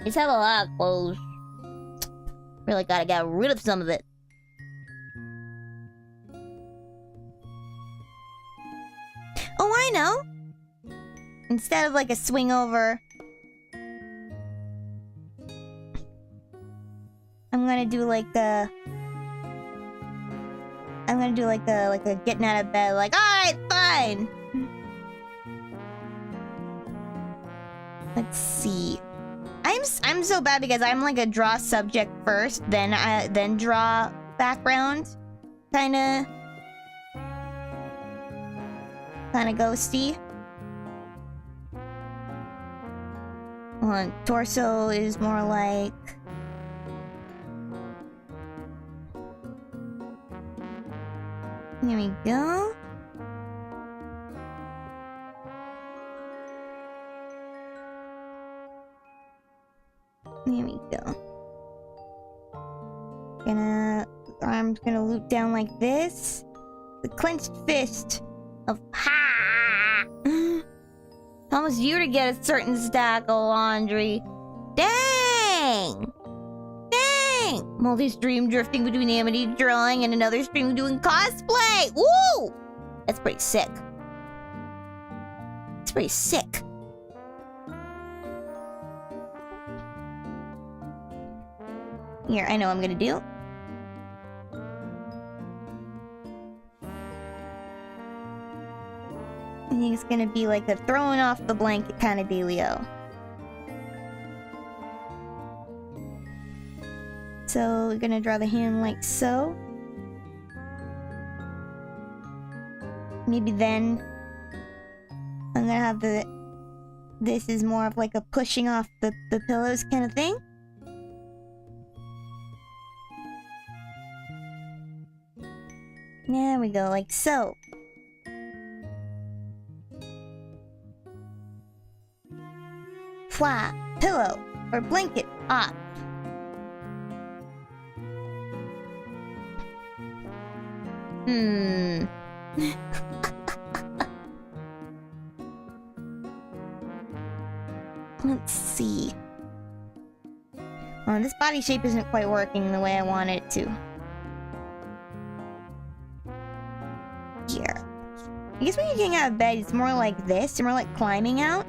Just have a lot of clothes. Really gotta get rid of some of it. Oh, I know! Instead of like a swing over, I'm gonna do like a... I'm gonna do like a getting out of bed, like, alright, fine! Let's see. I'm so bad because I'm like a draw subject first, then draw background. Kinda ghosty. Torso is more like... Here we go. Here we go. Arms gonna loop down like this. The clenched fist of ha. Almost you to get a certain stack of laundry. Dang! Dang! Multi-stream drifting between Amity drawing and another stream doing cosplay! Woo! That's pretty sick. It's pretty sick. Here, I know what I'm gonna do. I think it's gonna be like a throwing off the blanket kind of dealio. So we're gonna draw the hand like so. Maybe then I'm gonna have this is more of like a pushing off the pillows kind of thing. There we go, like so. Flat, pillow, or blanket off. Let's see. Oh, this body shape isn't quite working the way I want it to. Here. I guess when you're getting out of bed, it's more like this. It's more like climbing out.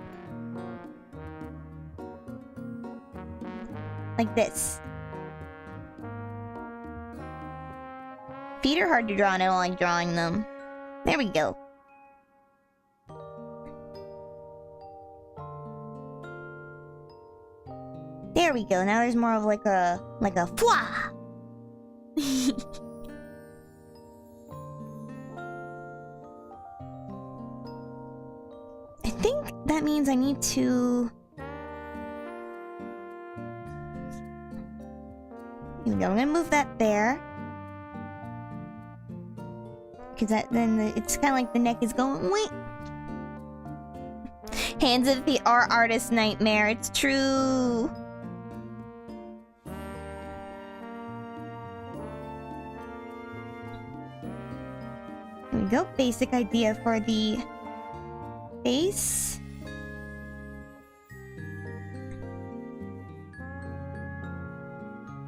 Like this. Feet are hard to draw and I don't like drawing them. There we go. There we go. Now there's more of like a fwa. I think that means I need to. Here we go. I'm gonna move that there. Because it's kind of like the neck is going, wait. Hands of the artist nightmare. It's true. Here we go. Basic idea for the face.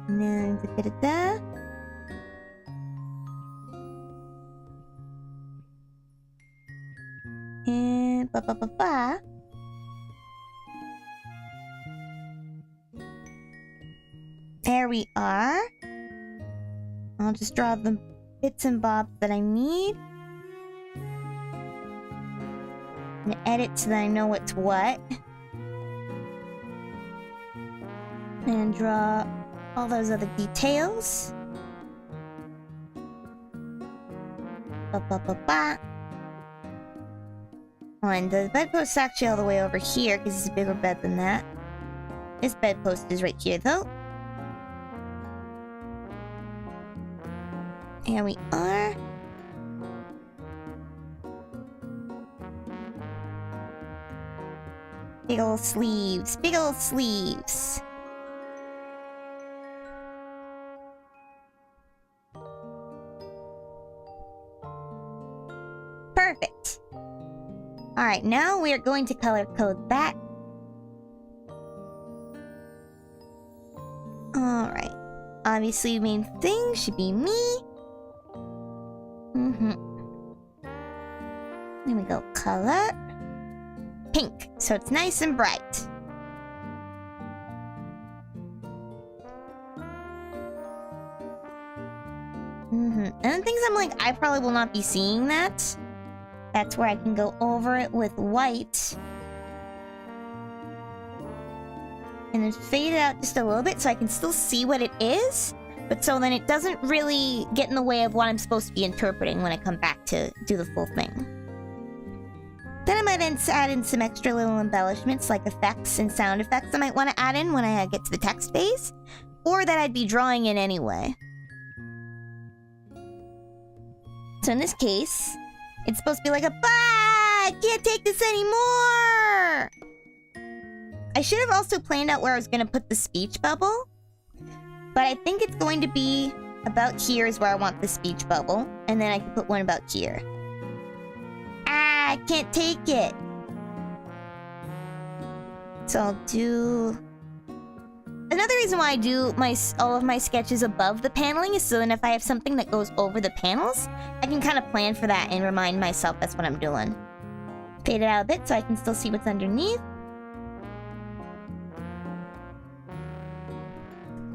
And then da-da-da. And ba-ba-ba-ba. There we are. I'll just draw the bits and bobs that I need. And edit so that I know what's what. And draw all those other details. Ba-ba-ba-ba. Oh, and the bedpost is actually all the way over here because it's a bigger bed than that. This bedpost is right here, though. Here we are. Big ol' sleeves. Big ol' sleeves. Perfect. Alright, now we are going to color code that. Alright. Obviously, main thing should be me. There we go. Color. Pink. So it's nice and bright. And things I'm like, I probably will not be seeing that. That's where I can go over it with white. And then fade it out just a little bit so I can still see what it is. But so then it doesn't really get in the way of what I'm supposed to be interpreting when I come back to do the full thing. Then I might add in some extra little embellishments like effects and sound effects I might want to add in when I get to the text phase. Or that I'd be drawing in anyway. So in this case, it's supposed to be like a, bah! I can't take this anymore! I should have also planned out where I was going to put the speech bubble. But I think it's going to be about here is where I want the speech bubble. And then I can put one about here. Ah, I can't take it. So I'll do... Another reason why I do all of my sketches above the paneling is so then if I have something that goes over the panels, I can kind of plan for that and remind myself that's what I'm doing. Fade it out a bit so I can still see what's underneath.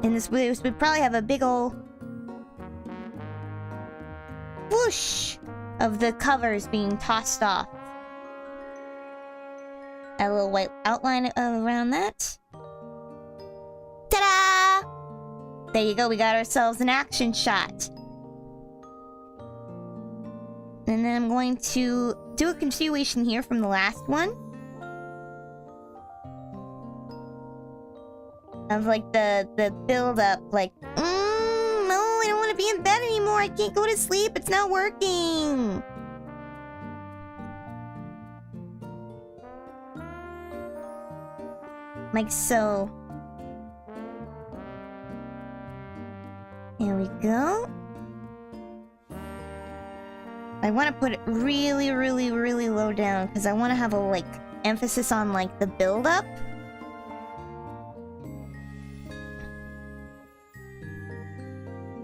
And this would probably have a big ol' whoosh of the covers being tossed off. A little white outline around that. Ta-da! There you go, we got ourselves an action shot. And then I'm going to do a continuation here from the last one. Of like the build up, like, no, I don't want to be in bed anymore. I can't go to sleep. It's not working. Like so. There we go. I want to put it really, really, really low down because I want to have a like emphasis on like the build up.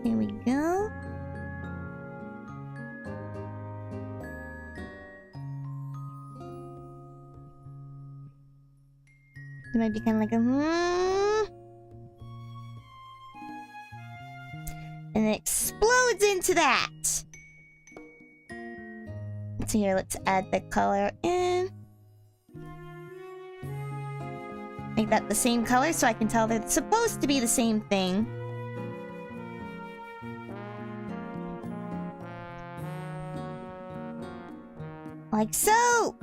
Here we go. It might be kind of like a and it explodes into that. So here, let's add the color in. Make that the same color so I can tell they're supposed to be the same thing. Like so!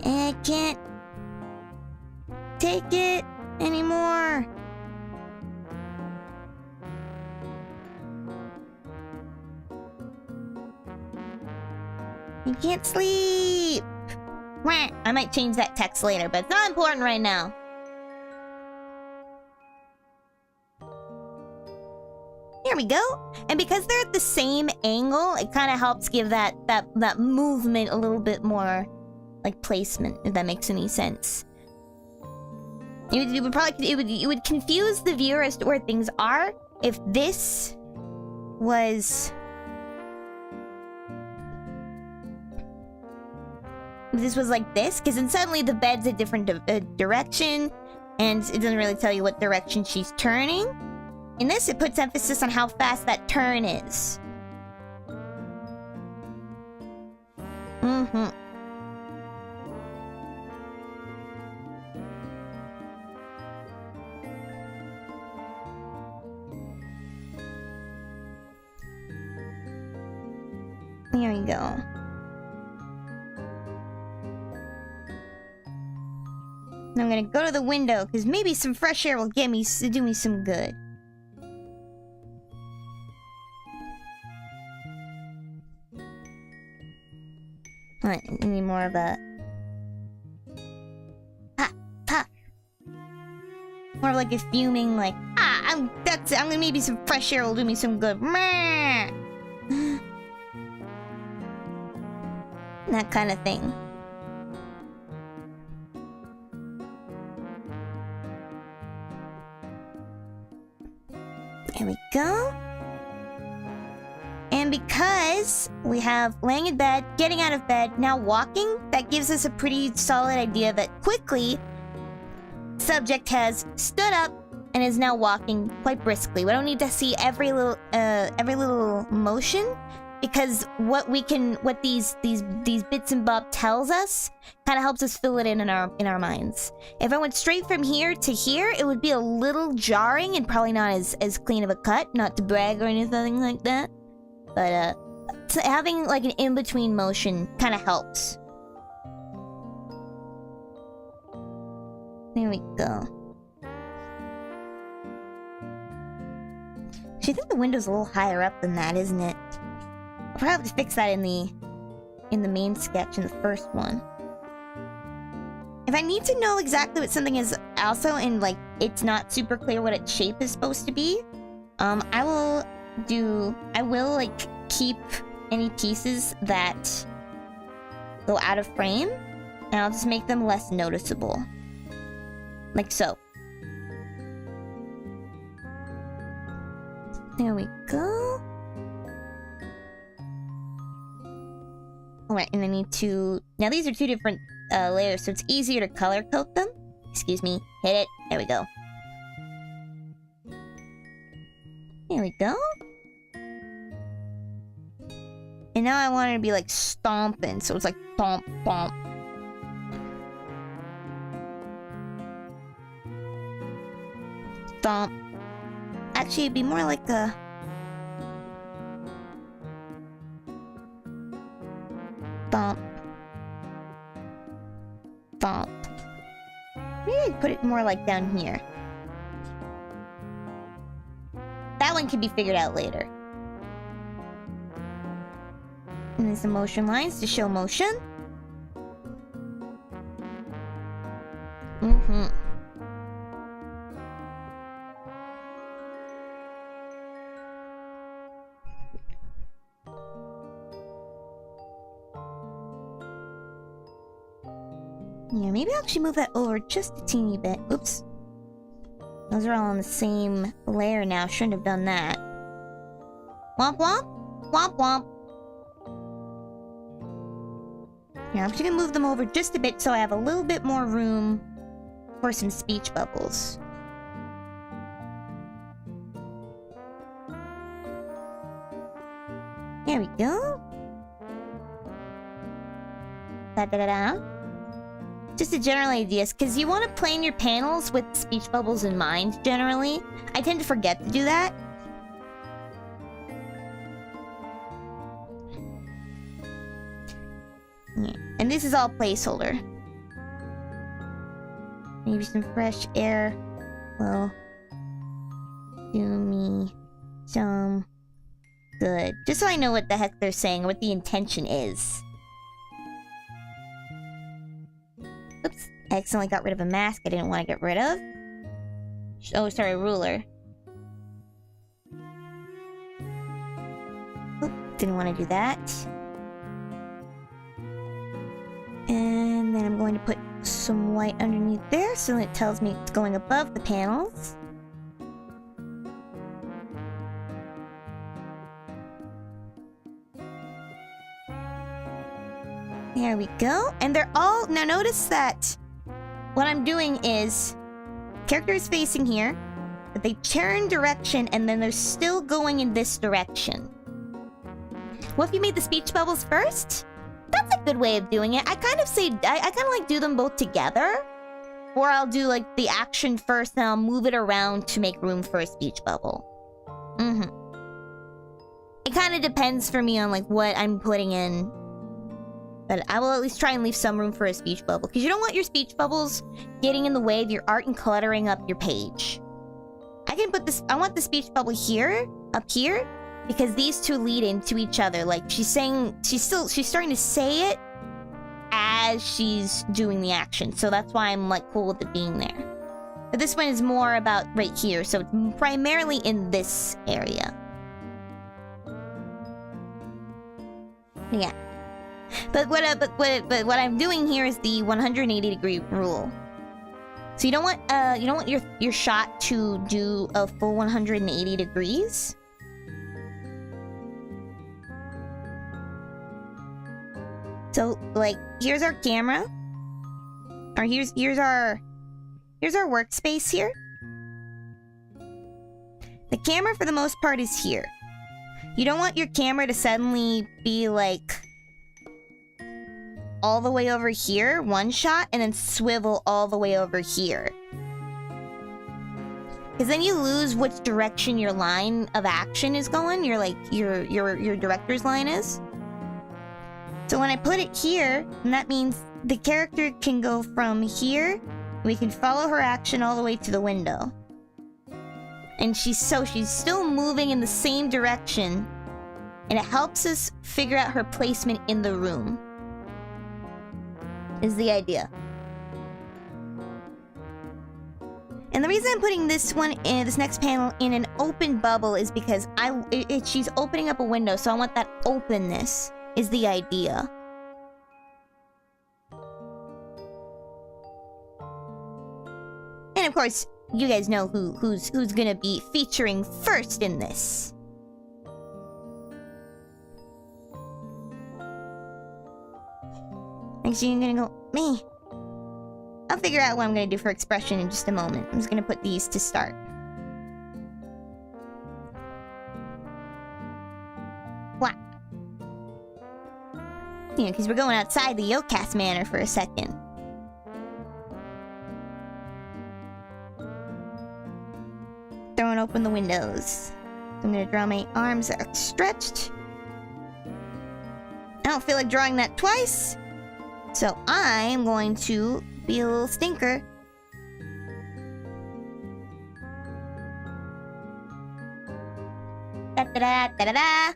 I can't take it anymore. I can't sleep. Wah. I might change that text later, but it's not important right now. Here we go. And because they're at the same angle, it kind of helps give that movement a little bit more like placement, if that makes any sense. It would confuse the viewer as to where things are if this was like this, because then suddenly the bed's a different direction, and it doesn't really tell you what direction she's turning. In this, it puts emphasis on how fast that turn is. Mm-hmm. Here we go. I'm gonna go to the window, because maybe some fresh air will do me some good. I need more of a... Ha! Ha! More of like a fuming, like, I'm gonna maybe some fresh air will do me some good. That kind of thing. There we go. And because we have laying in bed, getting out of bed, now walking, that gives us a pretty solid idea that quickly, subject has stood up and is now walking quite briskly. We don't need to see every little motion, because what these bits and bobs tells us kind of helps us fill it in our minds. If I went straight from here to here, it would be a little jarring and probably not as clean of a cut. Not to brag or anything like that, but so having like an in-between motion kind of helps. There we go. I think the window's a little higher up than that, isn't it? I'll probably have to fix that in the main sketch in the first one. If I need to know exactly what something is also, and like it's not super clear what its shape is supposed to be, I will like keep any pieces that go out of frame, and I'll just make them less noticeable. Like so. There we go. Alright, and I need to... Now these are two different layers, so it's easier to color code them. Excuse me. Hit it. There we go. There we go. And now I want it to be like stomping, so it's like thomp, thomp. Thomp. Actually, it'd be more like a... Thomp. Thomp. Maybe I'd put it more like down here. That one can be figured out later. And there's some motion lines to show motion. Mm-hmm. Yeah, maybe I'll actually move that over just a teeny bit. Oops. Those are all on the same layer now. Shouldn't have done that. Womp womp. Womp womp. Yeah, I'm just gonna move them over just a bit so I have a little bit more room for some speech bubbles. There we go. Da da da da. Just a general ideas, because you want to plan your panels with speech bubbles in mind, generally. I tend to forget to do that. Yeah. And this is all placeholder. Maybe some fresh air will do me some good. Just so I know what the heck they're saying, what the intention is. Oops, I accidentally got rid of a mask I didn't want to get rid of. Oh, sorry, ruler. Oop, didn't want to do that. And then I'm going to put some white underneath there so it tells me it's going above the panels. There we go. And they're all... Now notice that what I'm doing is... Character is facing here, but they turn direction and then they're still going in this direction. What if you made the speech bubbles first? That's a good way of doing it. I kind of say... I kind of like do them both together. Or I'll do like the action first and I'll move it around to make room for a speech bubble. It kind of depends for me on like what I'm putting in. But I will at least try and leave some room for a speech bubble. Because you don't want your speech bubbles getting in the way of your art and cluttering up your page. I can put this... I want the speech bubble here, up here. Because these two lead into each other. Like, she's saying... She's starting to say it as she's doing the action. So that's why I'm, like, cool with it being there. But this one is more about right here. So it's primarily in this area. Yeah. But what I'm doing here is the 180-degree rule. So you don't want your shot to do a full 180 degrees. So like here's our camera. Or here's our workspace here. The camera for the most part is here. You don't want your camera to suddenly be like all the way over here, one shot, and then swivel all the way over here. Because then you lose which direction your line of action is going. Your director's line is. So when I put it here, and that means the character can go from here. We can follow her action all the way to the window. And she's still moving in the same direction. And it helps us figure out her placement in the room. Is the idea. And the reason I'm putting this one in, this next panel in an open bubble is because she's opening up a window, so I want that openness is the idea. And of course, you guys know who's gonna be featuring first in this. Actually, I'm gonna go, me. I'll figure out what I'm gonna do for expression in just a moment. I'm just gonna put these to start. What? Yeah, because we're going outside the YOKAST manor for a second. Throwing open the windows. I'm gonna draw my arms outstretched. I don't feel like drawing that twice. So I'm going to be a little stinker. Da da da da da da.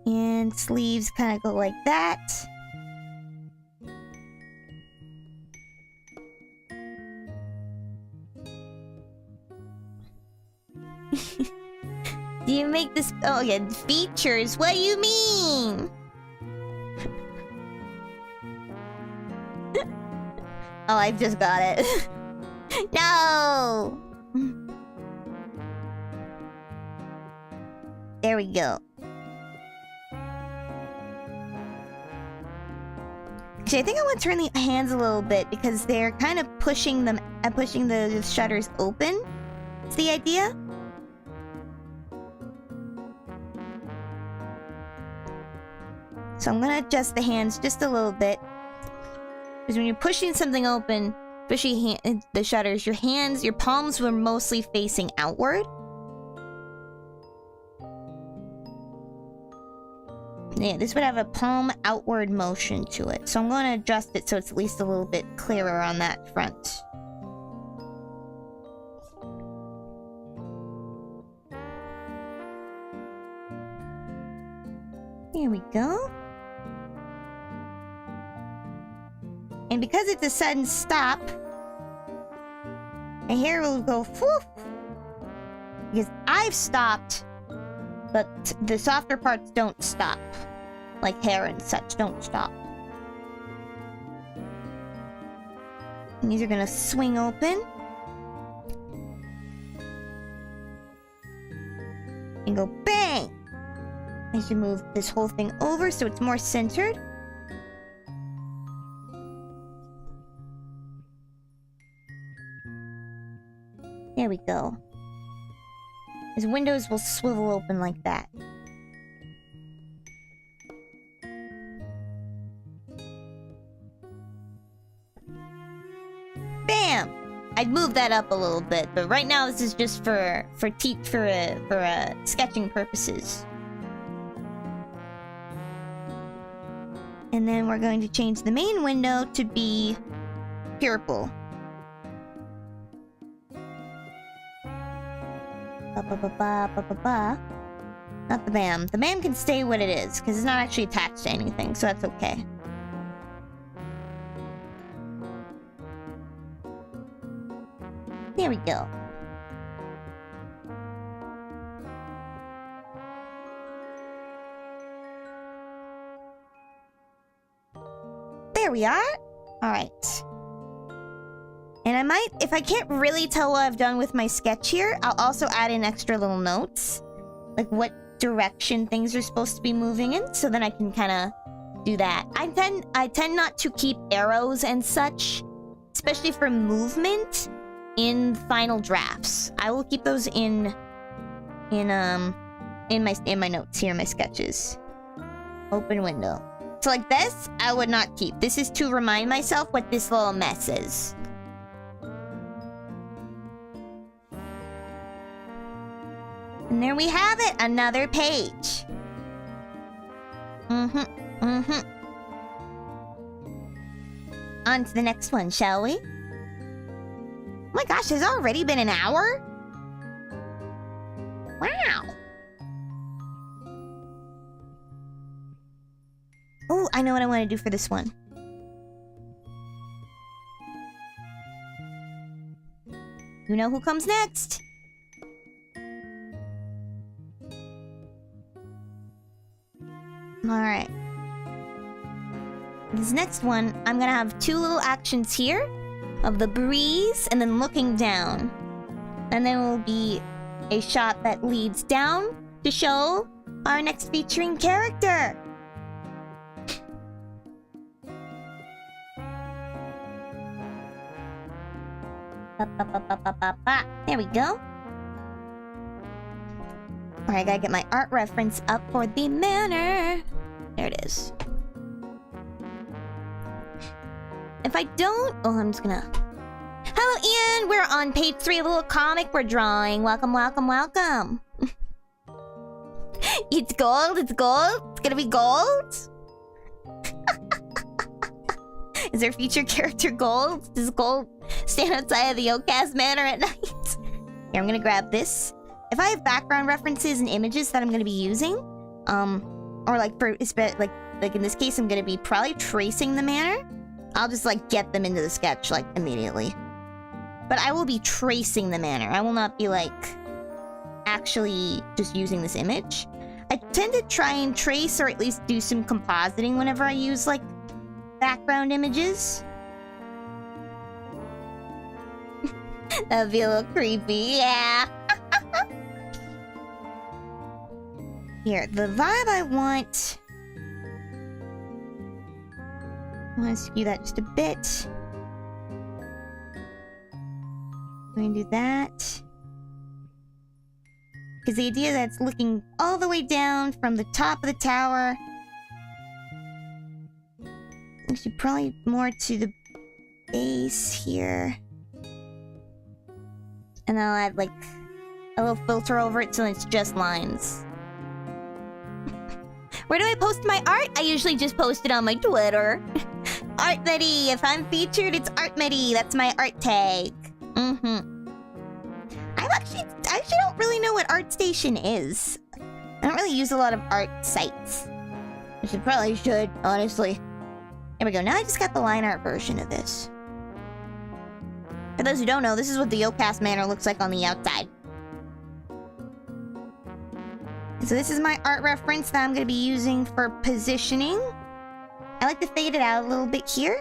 And sleeves kind of go like that. Do you make this... Oh, yeah, features. What do you mean? Oh, I've just got it. No! There we go. Actually, I think I want to turn the hands a little bit because they're kind of pushing the shutters open. It's the idea. So I'm gonna adjust the hands just a little bit. Because when you're pushing something open, especially the shutters, your hands, your palms were mostly facing outward. Yeah, this would have a palm outward motion to it. So I'm going to adjust it so it's at least a little bit clearer on that front. There we go. And because it's a sudden stop, my hair will go whoof. Because I've stopped, but the softer parts don't stop. Like hair and such don't stop. And these are gonna swing open. And go bang! I should move this whole thing over so it's more centered. There we go. His windows will swivel open like that. Bam! I'd move that up a little bit, but right now this is just for sketching purposes. And then we're going to change the main window to be purple. Not the BAM. The BAM can stay what it is, because it's not actually attached to anything, so that's okay. There we go. There we are. Alright. And I might, if I can't really tell what I've done with my sketch here, I'll also add in extra little notes. Like what direction things are supposed to be moving in, so then I can kind of do that. I tend not to keep arrows and such, especially for movement, in final drafts. I will keep those in my notes here, my sketches. Open window. So like this, I would not keep. This is to remind myself what this little mess is. And there we have it, another page. On to the next one, shall we? Oh my gosh, it's already been an hour? Wow. Oh, I know what I want to do for this one. You know who comes next? Alright. This next one, I'm gonna have two little actions here of the breeze and then looking down. And then will be a shot that leads down to show our next featuring character. There we go. Alright, I gotta get my art reference up for the manor. There it is. If I don't... Oh, I'm just gonna... Hello, Ian! We're on page 3 of the little comic we're drawing. Welcome, welcome, welcome. It's gold, it's gold. It's gonna be gold. Is there feature character gold? Does gold stand outside of the YOKAST manor at night? Here, I'm gonna grab this. If I have background references and images that I'm gonna be using, or like for like in this case, I'm gonna be probably tracing the manor. I'll just like get them into the sketch like immediately. But I will be tracing the manor. I will not be like actually just using this image. I tend to try and trace or at least do some compositing whenever I use like background images. That'd be a little creepy, yeah. Here, the vibe I want... I want to skew that just a bit. I'm going to do that. Because the idea that it's looking all the way down from the top of the tower Actually, probably more to the base here. And I'll add, like, a little filter over it so it's just lines. Where do I post my art? I usually just post it on my Twitter. Artmity! If I'm featured, it's Artmity. That's my art tag. I actually don't really know what ArtStation is. I don't really use a lot of art sites. I probably should, honestly. There we go. Now I just got the line art version of this. For those who don't know, this is what the YOKAST Manor looks like on the outside. So this is my art reference that I'm going to be using for positioning. I like to fade it out a little bit here.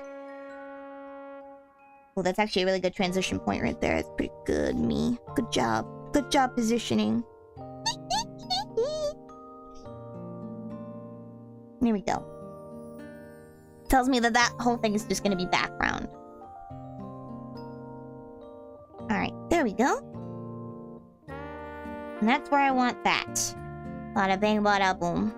Well, that's actually a really good transition point right there. It's pretty good, me. Good job. Good job positioning. There we go. Tells me that that whole thing is just going to be background. Alright, there we go. And that's where I want that. Bada bang, bada boom.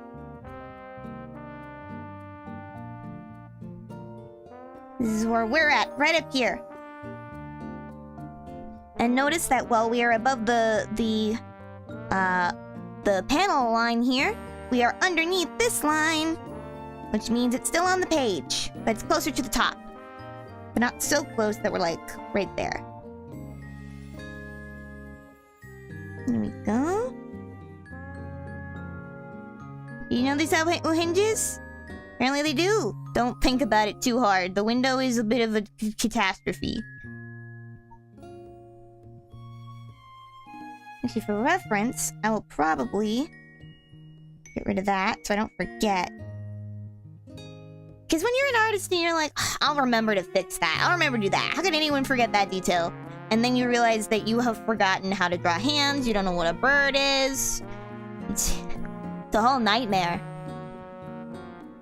This is where we're at, right up here. And notice that while we are above the panel line here, we are underneath this line, which means it's still on the page, but it's closer to the top. But not so close that we're like right there. There we go. You know these have hinges? Apparently they do. Don't think about it too hard. The window is a bit of a catastrophe. Actually, for reference, I will probably get rid of that so I don't forget. Because when you're an artist and you're like, I'll remember to fix that. I'll remember to do that. How could anyone forget that detail? And then you realize that you have forgotten how to draw hands. You don't know what a bird is. It's a whole nightmare.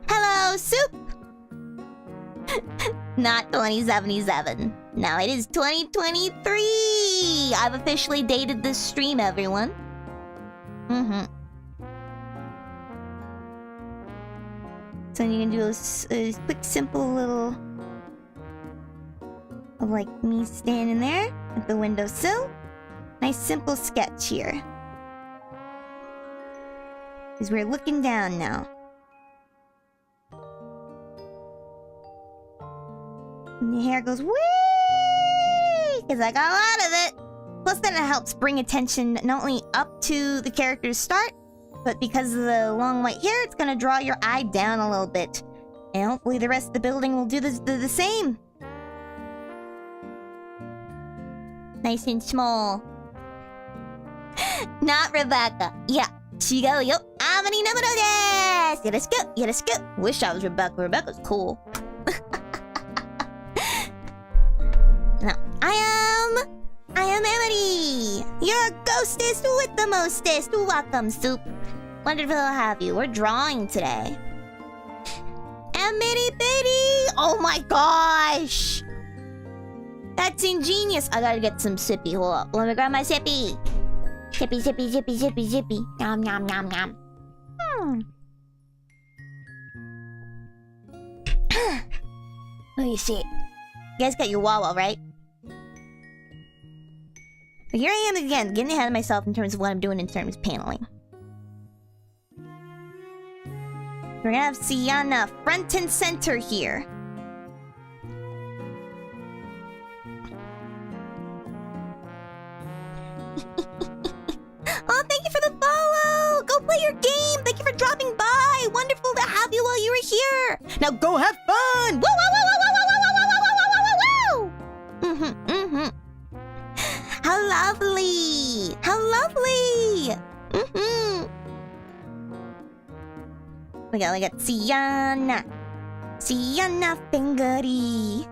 Hello, Soup! Not 2077. Now it is 2023! I've officially dated this stream, everyone. So you can do a quick, simple little... of like me standing there at the windowsill. Nice, simple sketch here. Because we're looking down now. And the hair goes whee! Because I got a lot of it. Plus then it helps bring attention not only up to the character's start, but because of the long white hair, it's gonna draw your eye down a little bit. And hopefully the rest of the building will do the same. Nice and small. Not Rebecca. Yeah. 違うよ. Amity Nemurou desu. よろしく. よろしく. Wish I was Rebecca. Rebecca's cool. No. I am Amity. Your ghostest with the mostest. Welcome, Soup. Wonderful to have you. We're drawing today. Amity baby. Oh my gosh. That's ingenious. I gotta get some sippy. Hold up. Let me grab my sippy. Sippy, sippy, sippy, sippy, sippy. Nom, nom, nom, nom. Let me see. You guys got your Wawa, right? But here I am again, getting ahead of myself in terms of what I'm doing in terms of paneling. We're gonna have Sianna front and center here. Oh, thank you for the follow! Go play your game! Thank you for dropping by! Wonderful to have you while you were here! Now go have fun! Woo, woo, woo, woo, woo, woo, woo, woo, woo, woo, woo, woo! How lovely! How lovely! We got Sianna. Sianna Fangari.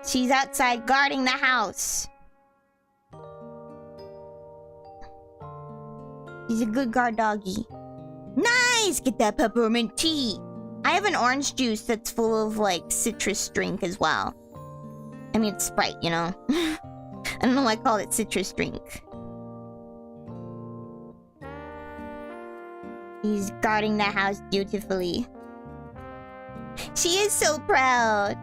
She's outside guarding the house. She's a good guard doggy. Nice! Get that peppermint tea. I have an orange juice that's full of, like, citrus drink as well. I mean, it's Sprite, you know? I don't know why I called it citrus drink. He's guarding the house dutifully. She is so proud.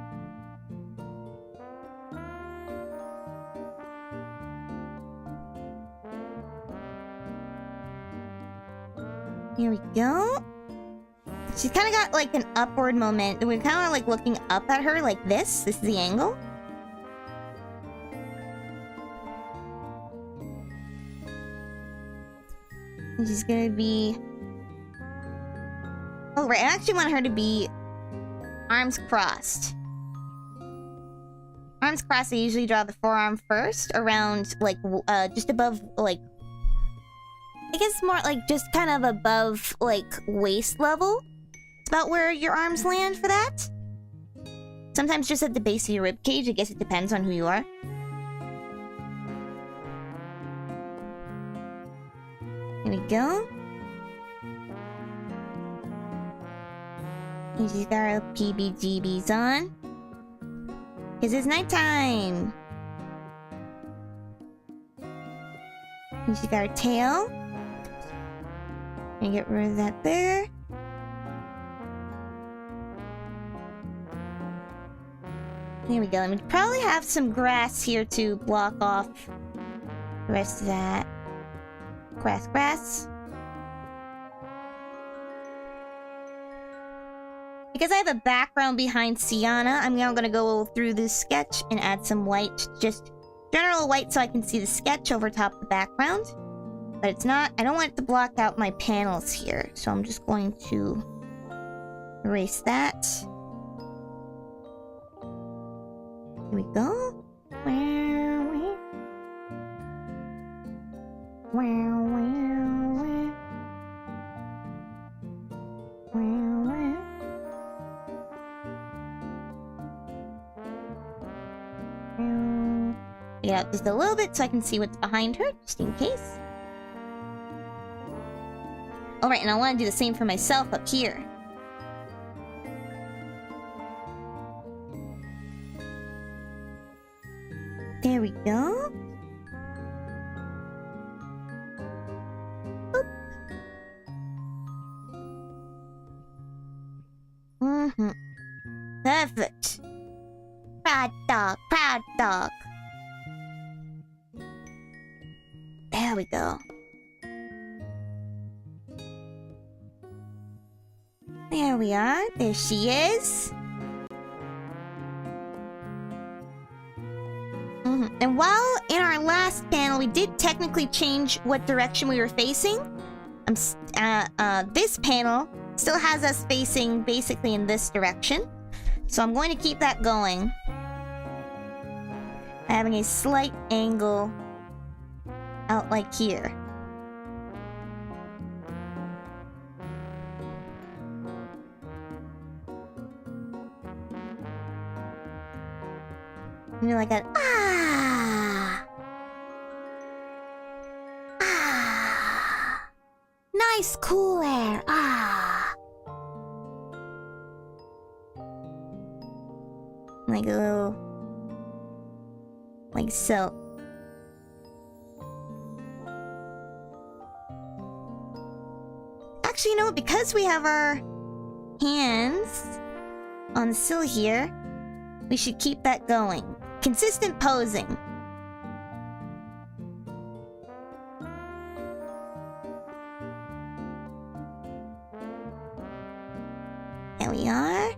Here we go. She's kind of got like an upward momentum. We're kind of like looking up at her like this. This is the angle. And she's gonna be... Oh, right. I actually want her to be arms crossed. Arms crossed, I usually draw the forearm first, around, like, just above, like... I guess more, like, just kind of above, like, waist level. It's about where your arms land for that. Sometimes just at the base of your rib cage. I guess it depends on who you are. Here we go. And she's got her PBGBs on. Because it's nighttime. And she's got her tail. And get rid of that there. There we go. And we probably have some grass here to block off the rest of that. Grass. Because I have a background behind Sianna, I'm now gonna go through this sketch and add some white. Just general white so I can see the sketch over top of the background. But it's not... I don't want it to block out my panels here. So I'm just going to erase that. Here we go. Get out just a little bit so I can see what's behind her, just in case. Alright, and I want to do the same for myself up here. There we go. Boop. Perfect. Proud dog, proud dog. There we go. There we are. There she is. And while in our last panel, we did technically change what direction we were facing. This panel still has us facing basically in this direction. So I'm going to keep that going. Having a slight angle out like here. And you're like a nice cool air. Like a little, like so. Actually, you know what? Because we have our hands on the sill here, we should keep that going. Consistent posing. There we are.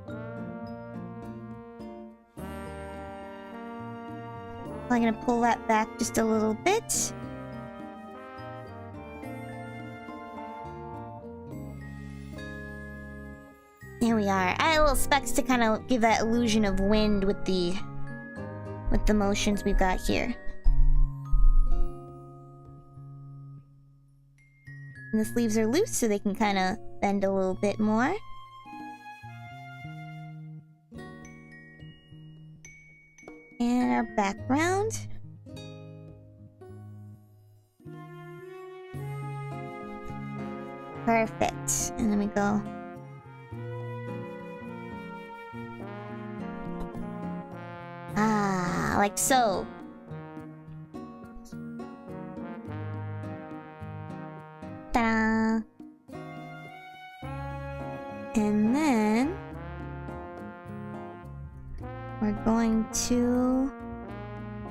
I'm gonna pull that back just a little bit. There we are. I had little specks to kind of give that illusion of wind with the motions we've got here. And the sleeves are loose so they can kind of bend a little bit more. And our background. Perfect. And then we go. Like so. Ta-da! And then we're going to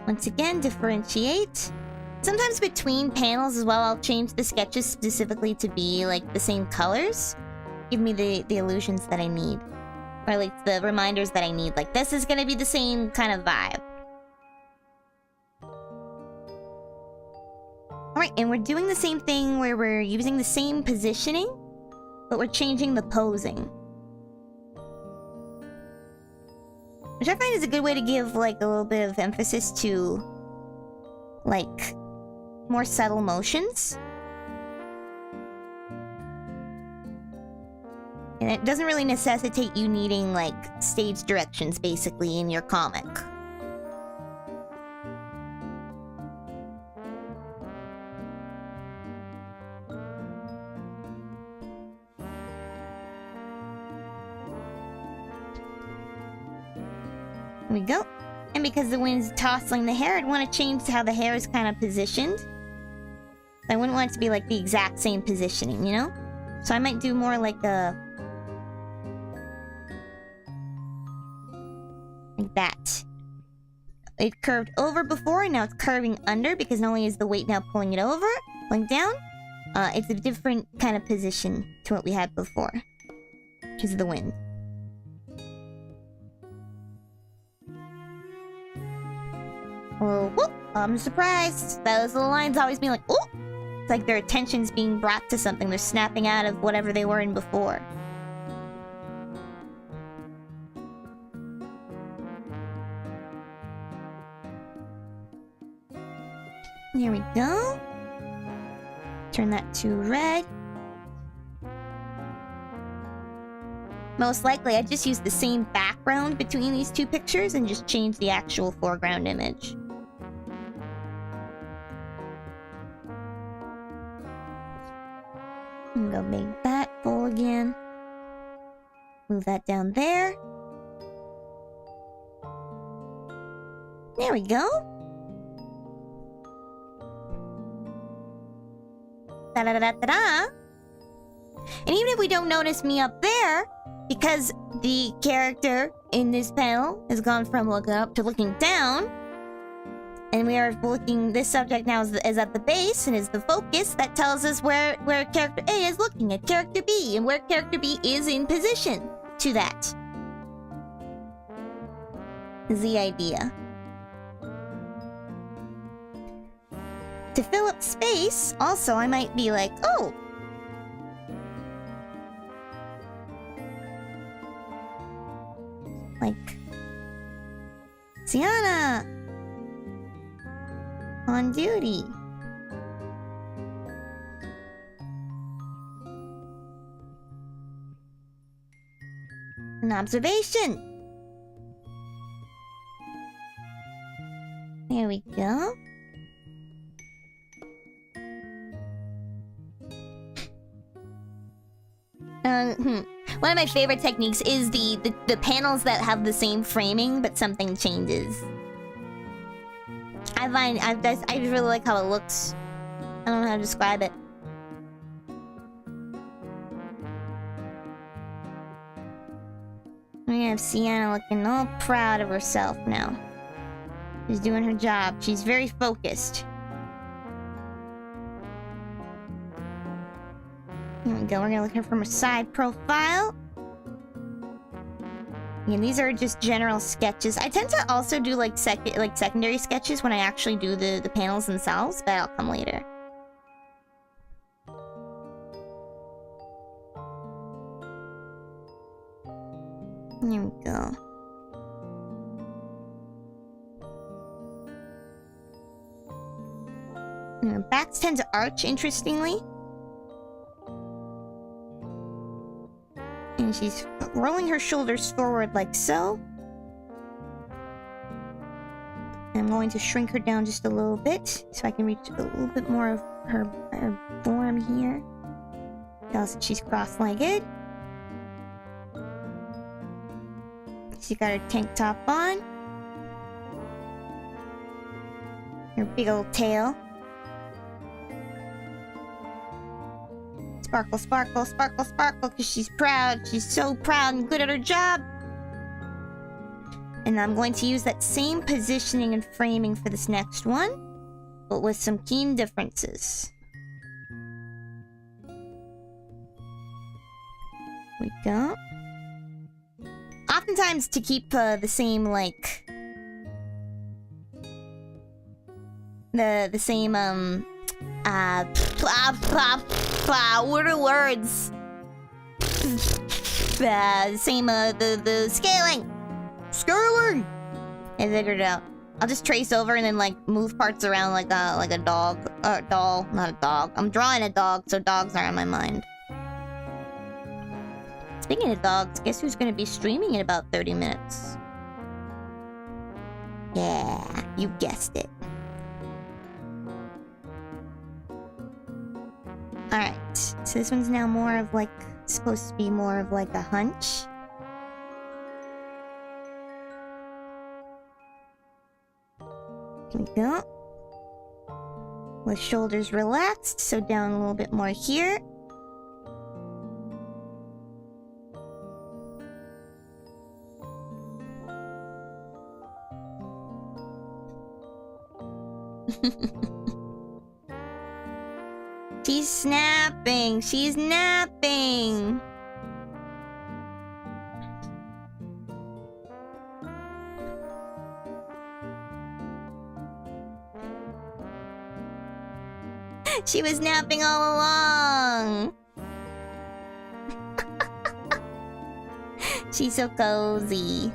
once again differentiate. Sometimes between panels as well, I'll change the sketches specifically to be like the same colors. Give me the illusions that I need. Or like the reminders that I need. Like this is gonna be the same kind of vibe. Alright, and we're doing the same thing where we're using the same positioning, but we're changing the posing. Which I find is a good way to give like a little bit of emphasis to like more subtle motions. And it doesn't really necessitate you needing like stage directions basically in your comic. There we go. And because the wind's tossing the hair, I'd want to change how the hair is kind of positioned. I wouldn't want it to be like the exact same positioning, you know? So I might do more like a... like that. It curved over before, and now it's curving under because not only is the weight now pulling it over, pulling down, it's a different kind of position to what we had before. Which is the wind. Oh, whoop! I'm surprised. Those little lines always being like, oh! It's like their attention's being brought to something. They're snapping out of whatever they were in before. There we go. Turn that to red. Most likely, I just used the same background between these two pictures and just changed the actual foreground image. I'm gonna make that full again. Move that down there. There we go. Da-da-da-da-da-da. And even if we don't notice me up there, because the character in this panel has gone from looking up to looking down, and we are looking, this subject now is at the base and is the focus, that tells us where character A is looking at character B, and where character B is in position to that. Is the idea. To fill up space, also, I might be like, oh! Like... Sianna! On duty. An observation! There we go. One of my favorite techniques is the panels that have the same framing, but something changes. I really like how it looks. I don't know how to describe it. We have Sianna looking all proud of herself now. She's doing her job. She's very focused. Here we go. We're gonna look here from her side profile. And these are just general sketches. I tend to also do like secondary sketches when I actually do the panels themselves, but that'll come later. Here we go. And her backs tend to arch, interestingly. And she's rolling her shoulders forward like so. And I'm going to shrink her down just a little bit so I can reach a little bit more of her form here. Tells that she's cross-legged. She got her tank top on. Her big old tail. It's Sparkle, sparkle, sparkle, sparkle, because she's proud. She's so proud and good at her job. And I'm going to use that same positioning and framing for this next one, but with some keen differences. Here we go. Oftentimes, to keep the same, like... The same, what are words? Same, the scaling! Scaling! I figured it out. I'll just trace over and then, like, move parts around like a dog. Doll, not a dog. I'm drawing a dog, so dogs are on my mind. Speaking of dogs, guess who's gonna be streaming in about 30 minutes? Yeah, you guessed it. Alright, so this one's now more of like, supposed to be more of like a hunch. Here we go. With shoulders relaxed, so down a little bit more here. She's snapping! She's napping! She was napping all along! She's so cozy.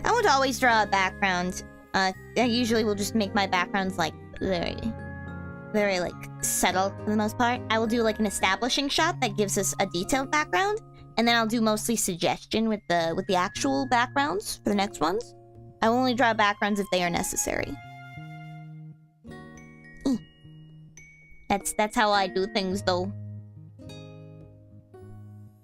I won't always draw a background. I usually will just make my backgrounds like very like settled for the most part. I will do like an establishing shot that gives us a detailed background, and then I'll do mostly suggestion with the actual backgrounds for the next ones. I will only draw backgrounds if they are necessary. That's how I do things though.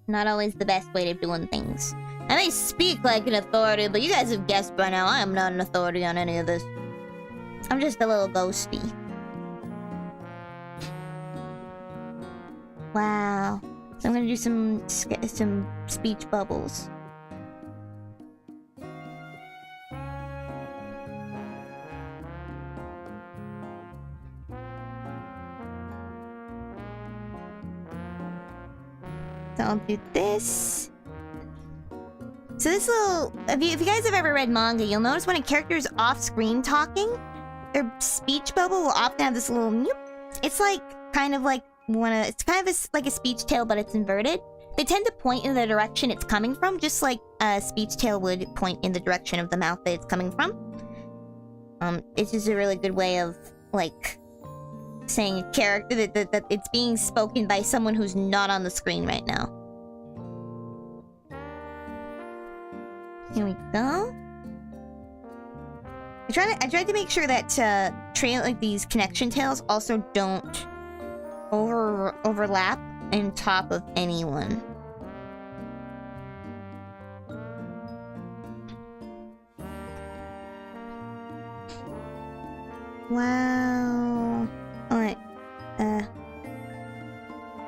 Not always the best way of doing things. I may speak like an authority, but you guys have guessed by now I am not an authority on any of this. I'm just a little ghosty. Wow. So I'm gonna do some speech bubbles. So I'll do this. So this little... If you guys have ever read manga, you'll notice when a character is off-screen talking, their speech bubble will often have this little... It's like, kind of like it's kind of like a speech tail, but it's inverted. They tend to point in the direction it's coming from, just like a speech tail would point in the direction of the mouth that it's coming from. It's just a really good way of, like, saying a character that it's being spoken by someone who's not on the screen right now. Here we go. I tried to make sure that these connection tails also don't overlap in top of anyone. Wow. Alright.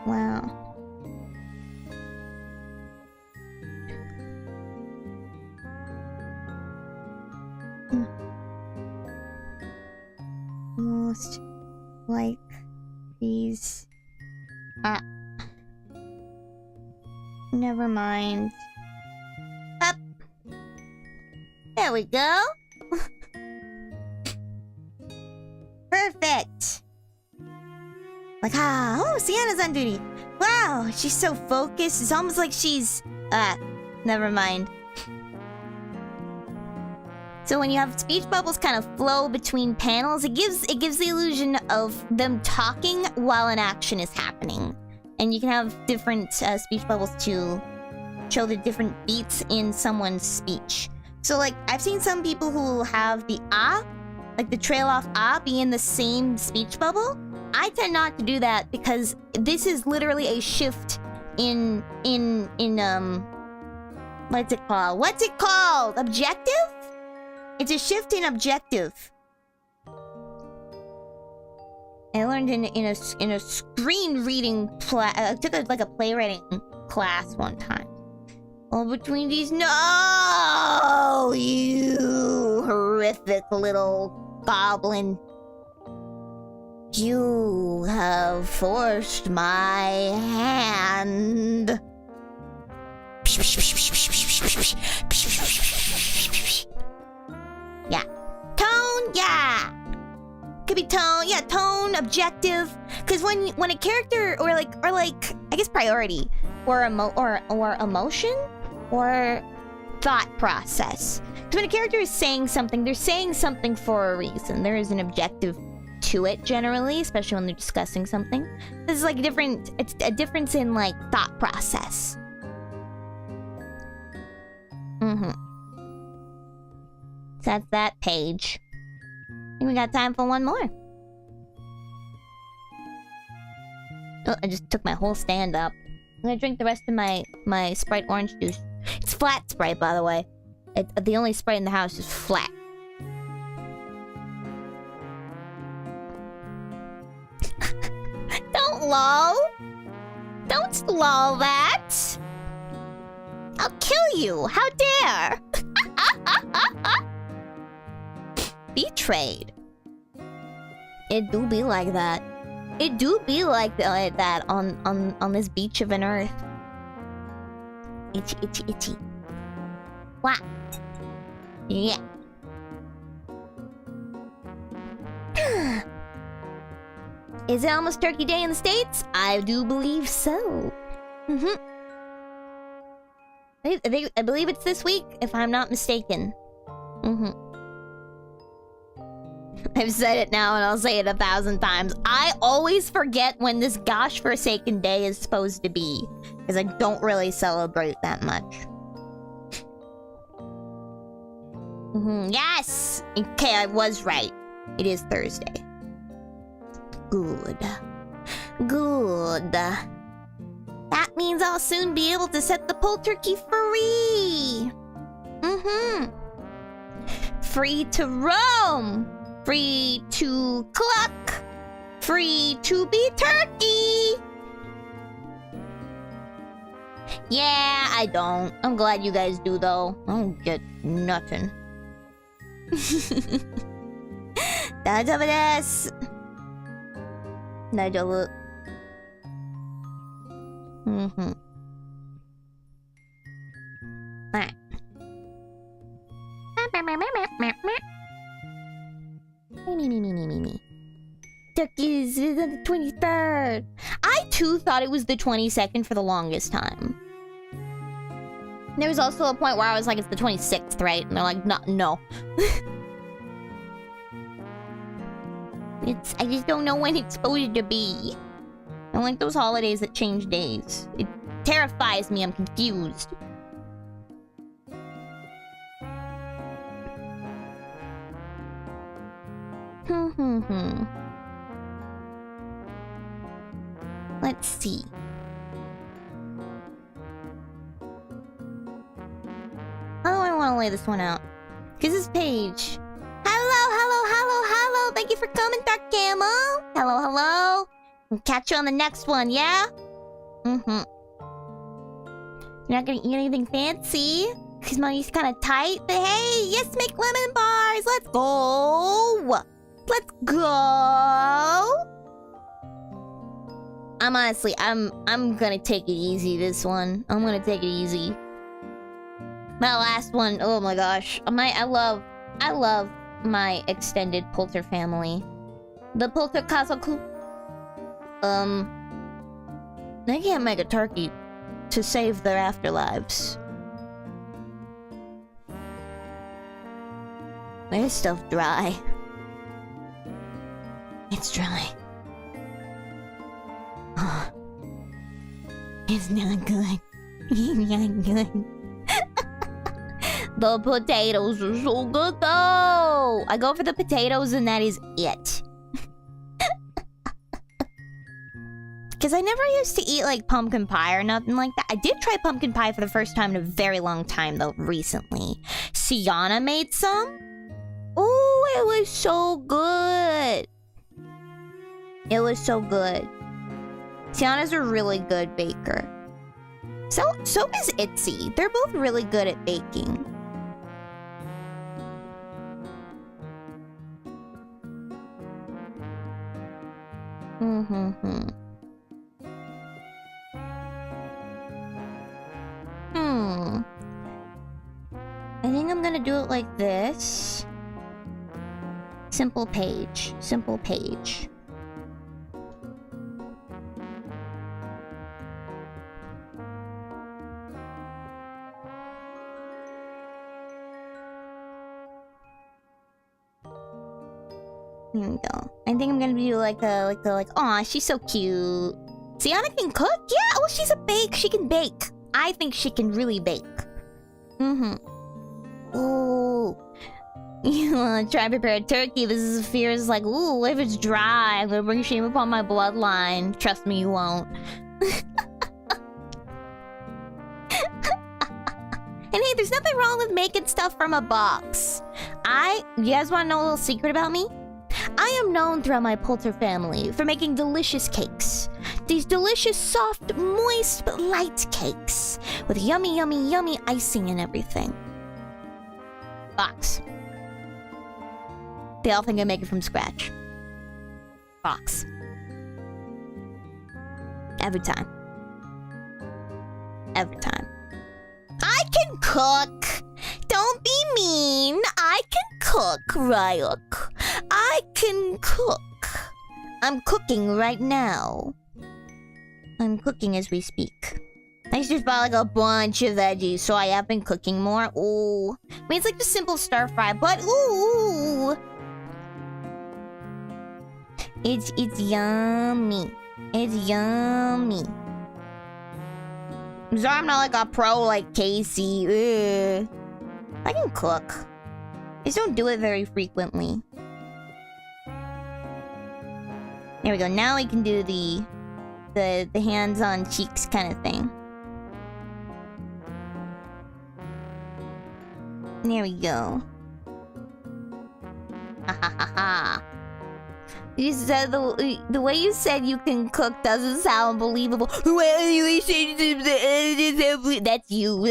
Wow. Almost like these. Never mind. Up. There we go. Perfect. Like, oh, Sienna's on duty. Wow, she's so focused. It's almost like she's... never mind. So when you have speech bubbles kind of flow between panels, it gives the illusion of them talking while an action is happening. And you can have different speech bubbles to show the different beats in someone's speech. So, like, I've seen some people who have the like the trail off be in the same speech bubble. I tend not to do that because this is literally a shift in what's it called? What's it called? Objective? It's a shift in objective. I learned in a screen reading I took like a playwriting class one time. All between these, no, you horrific little goblin. You have forced my hand. Yeah. Tone, yeah. Could be tone, yeah, tone, objective. Because when a character or like I guess priority or emotion or thought process. Because when a character is saying something, they're saying something for a reason. There is an objective to it generally, especially when they're discussing something. This is like it's a difference in like thought process. So that's that page. I think we got time for one more. Oh, I just took my whole stand up. I'm gonna drink the rest of my Sprite orange juice. It's flat Sprite, by the way. The only Sprite in the house is flat. Don't lol. Don't lol that. I'll kill you. How dare. Betrayed. It do be like that. It do be like that on this beach of an earth. Itchy, itchy, itchy. What? Yeah. Is it almost Turkey Day in the States? I do believe so. I believe it's this week, if I'm not mistaken. I've said it now and I'll say it 1,000 times. I always forget when this gosh forsaken day is supposed to be. Because I don't really celebrate that much. Yes! Okay, I was right. It is Thursday. Good. Good. That means I'll soon be able to set the Polterkey free! Free to roam! Free to cluck! Free to be turkey! Yeah, I don't. I'm glad you guys do, though. I don't get nothing. 大丈夫です。大丈夫。Alright. Me. Turkey's the 23rd. I too thought it was the 22nd for the longest time. There was also a point where I was like, it's the 26th, right? And they're like, no. I just don't know when it's supposed to be. I don't like those holidays that change days. It terrifies me, I'm confused. Let's see. How do I want to lay this one out? Because this page... Hello! Thank you for coming, Dark Camo! Hello! I'll catch you on the next one, yeah? You're not gonna eat anything fancy? Because money's kind of tight, but hey, yes, make lemon bars! Let's go! Let's go! I'm gonna take it easy this one. I'm gonna take it easy. My last one, oh my gosh. I love my extended Polter family. The Polter Kazoku. They can't make a turkey to save their afterlives. Their stuff dry. It's dry. It's not good. It's not good. The potatoes are so good though! I go for the potatoes and that is it. Because I never used to eat like pumpkin pie or nothing like that. I did try pumpkin pie for the first time in a very long time though, recently. Sianna made some. Ooh, it was so good. It was so good. Sianna's a really good baker. So is Itsi. They're both really good at baking. I think I'm gonna do it like this. Simple page. Simple page. Here we go. I think I'm gonna do like aw, she's so cute. Sianna can cook? Yeah, well, she's a bake. She can bake. I think she can really bake. Ooh. You wanna try to prepare a turkey? This is fear is like, ooh, what if it's dry? I'm gonna bring shame upon my bloodline. Trust me, you won't. And hey, there's nothing wrong with making stuff from a box. You guys wanna know a little secret about me? I am known throughout my Polter family for making delicious cakes. These delicious, soft, moist, but light cakes. With yummy, yummy, yummy icing and everything. Box. They all think I make it from scratch. Box. Every time. Every time. I can cook! Don't be mean! I can cook, Ryuk. I can cook. I'm cooking right now. I'm cooking as we speak. I just bought like a bunch of veggies, so I have been cooking more. Ooh. I mean, it's like the simple stir fry, but ooh. It's yummy. It's yummy. I'm sorry I'm not like a pro like Casey. Ugh. I can cook. I just don't do it very frequently. There we go. Now we can do the hands on cheeks kind of thing. There we go. Ha ha ha ha. You said the way you said you can cook doesn't sound believable. That's you.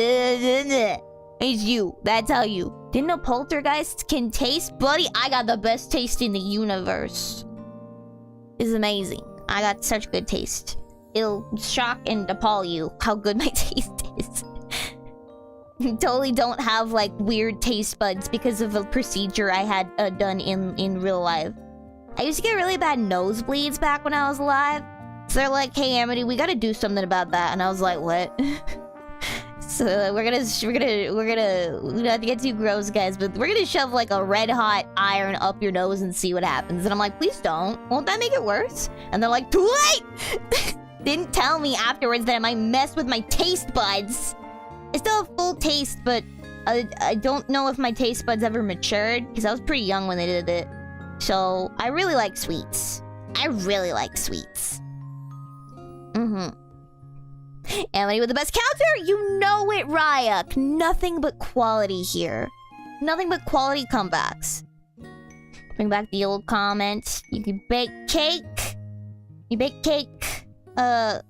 It's you. That's how you. Didn't know Poltergeists can taste? Buddy, I got the best taste in the universe. It's amazing. I got such good taste. It'll shock and appall you how good my taste is. You totally don't have like weird taste buds because of a procedure I had done in real life. I used to get really bad nosebleeds back when I was alive. So they're like, hey Amity, we gotta do something about that. And I was like, what? So we don't have to get too gross, guys, but we're gonna shove like a red hot iron up your nose and see what happens. And I'm like, please don't. Won't that make it worse? And they're like, too late! Didn't tell me afterwards that it might mess with my taste buds. I still have full taste, but I don't know if my taste buds ever matured, because I was pretty young when they did it. So, I really like sweets. I really like sweets. Amity with the best counter! You know it, Ryuk! Nothing but quality here. Nothing but quality comebacks. Bring back the old comments. You can bake cake. You bake cake. Cause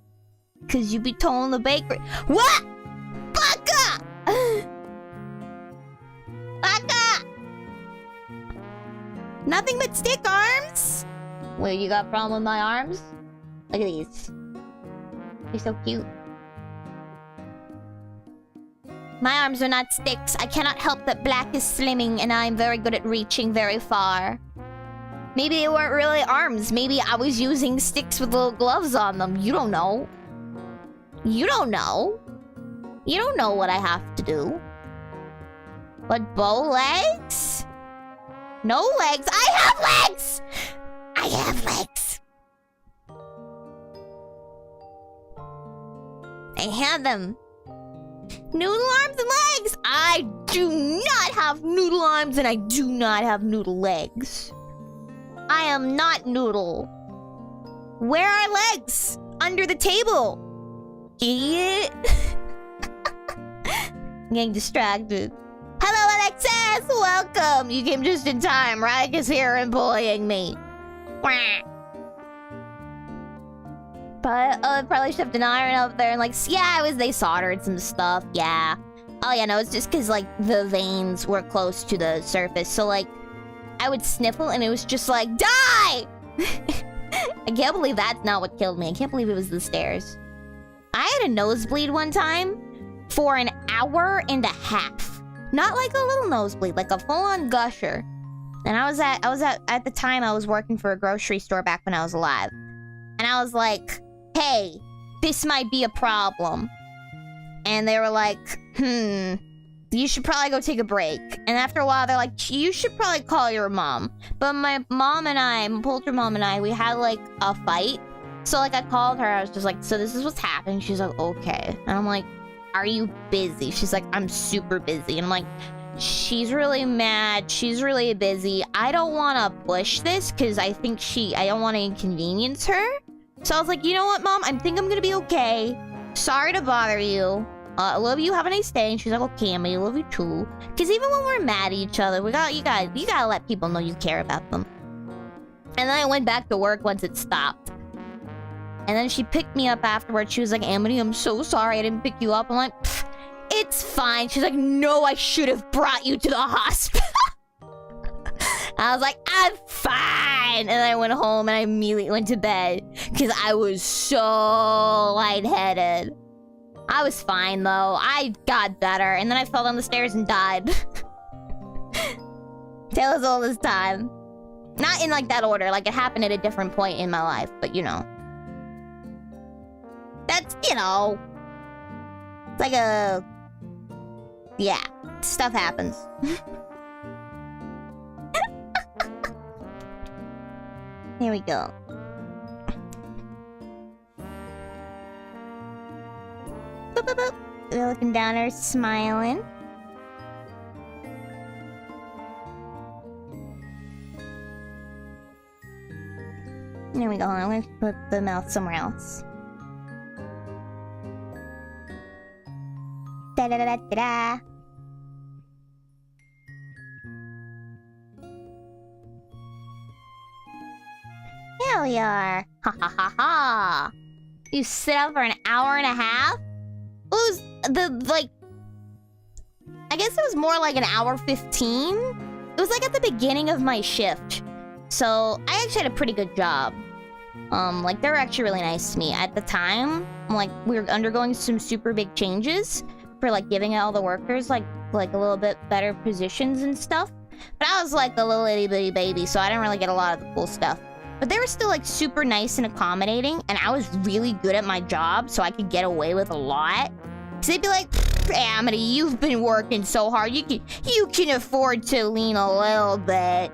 you be told the bakery. What? Baka! Baka! Nothing but stick arms? Wait, you got a problem with my arms? Look at these. They're so cute. My arms are not sticks. I cannot help that black is slimming and I'm very good at reaching very far. Maybe they weren't really arms. Maybe I was using sticks with little gloves on them. You don't know. You don't know. You don't know what I have to do. But bow legs? No legs. I have legs! I have legs. I have them. Noodle arms and legs! I do not have noodle arms and I do not have noodle legs. I am not noodle. Where are legs? Under the table. Idiot. I'm getting distracted. Hello, Alexis! Welcome! You came just in time. Ryuk is here and bullying me. Probably shipped an iron up there and like, yeah, they soldered some stuff, yeah. Oh yeah, no, it's just because like the veins were close to the surface, so like I would sniffle and it was just like, die! I can't believe that's not what killed me. I can't believe it was the stairs. I had a nosebleed one time for an hour and a half. Not like a little nosebleed, like a full-on gusher. And at the time I was working for a grocery store back when I was alive. And I was like, hey, this might be a problem. And they were like, you should probably go take a break. And after a while, they're like, you should probably call your mom. But my mom and I, my Polter mom and I, we had like a fight. So like I called her, I was just like, so this is what's happening. She's like, okay. And I'm like, are you busy? She's like, I'm super busy. And I'm like, she's really mad. She's really busy. I don't want to push this because I don't want to inconvenience her. So I was like, you know what, Mom? I think I'm going to be okay. Sorry to bother you. I love you. Have a nice day. And she's like, okay, Amity, I love you too. Because even when we're mad at each other, you gotta let people know you care about them. And then I went back to work once it stopped. And then she picked me up afterwards. She was like, Amity, I'm so sorry I didn't pick you up. I'm like, it's fine. She's like, no, I should have brought you to the hospital. I was like, I'm fine. And then I went home and I immediately went to bed because I was so lightheaded. I was fine though. I got better. And then I fell down the stairs and died. Tale as old as time. Not in like that order. Like it happened at a different point in my life. But you know. That's, you know. It's like a... Yeah. Stuff happens. Here we go. Boop, boop, boop. We're looking down her, smiling. There we go. I'm gonna put the mouth somewhere else. Da da da da da da. Hell yeah. Ha ha ha ha. You sit up for an hour and a half? It was I guess it was more like an hour 15. It was like at the beginning of my shift. So I actually had a pretty good job. Like they were actually really nice to me. At the time, like we were undergoing some super big changes for like giving all the workers like a little bit better positions and stuff. But I was like a little itty bitty baby, so I didn't really get a lot of the cool stuff. But they were still like super nice and accommodating, and I was really good at my job, so I could get away with a lot. So they'd be like, Amity, you've been working so hard, you can afford to lean a little bit.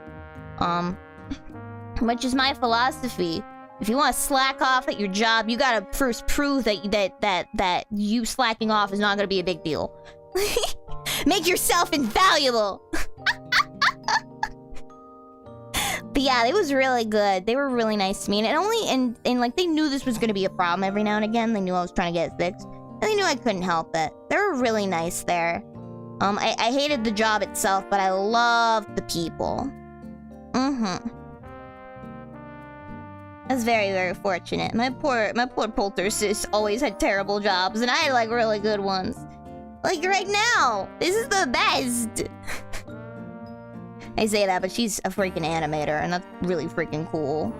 Which is my philosophy. If you want to slack off at your job, you gotta first prove that you slacking off is not gonna be a big deal. Make yourself invaluable. But yeah, it was really good. They were really nice to me, and like they knew this was gonna be a problem every now and again. They knew I was trying to get it fixed, and they knew I couldn't help it. They were really nice there. I hated the job itself, but I loved the people. I was very, very fortunate. My poor Poltergeist always had terrible jobs, and I had like really good ones. Like right now, this is the best. I say that, but she's a freaking animator, and that's really freaking cool.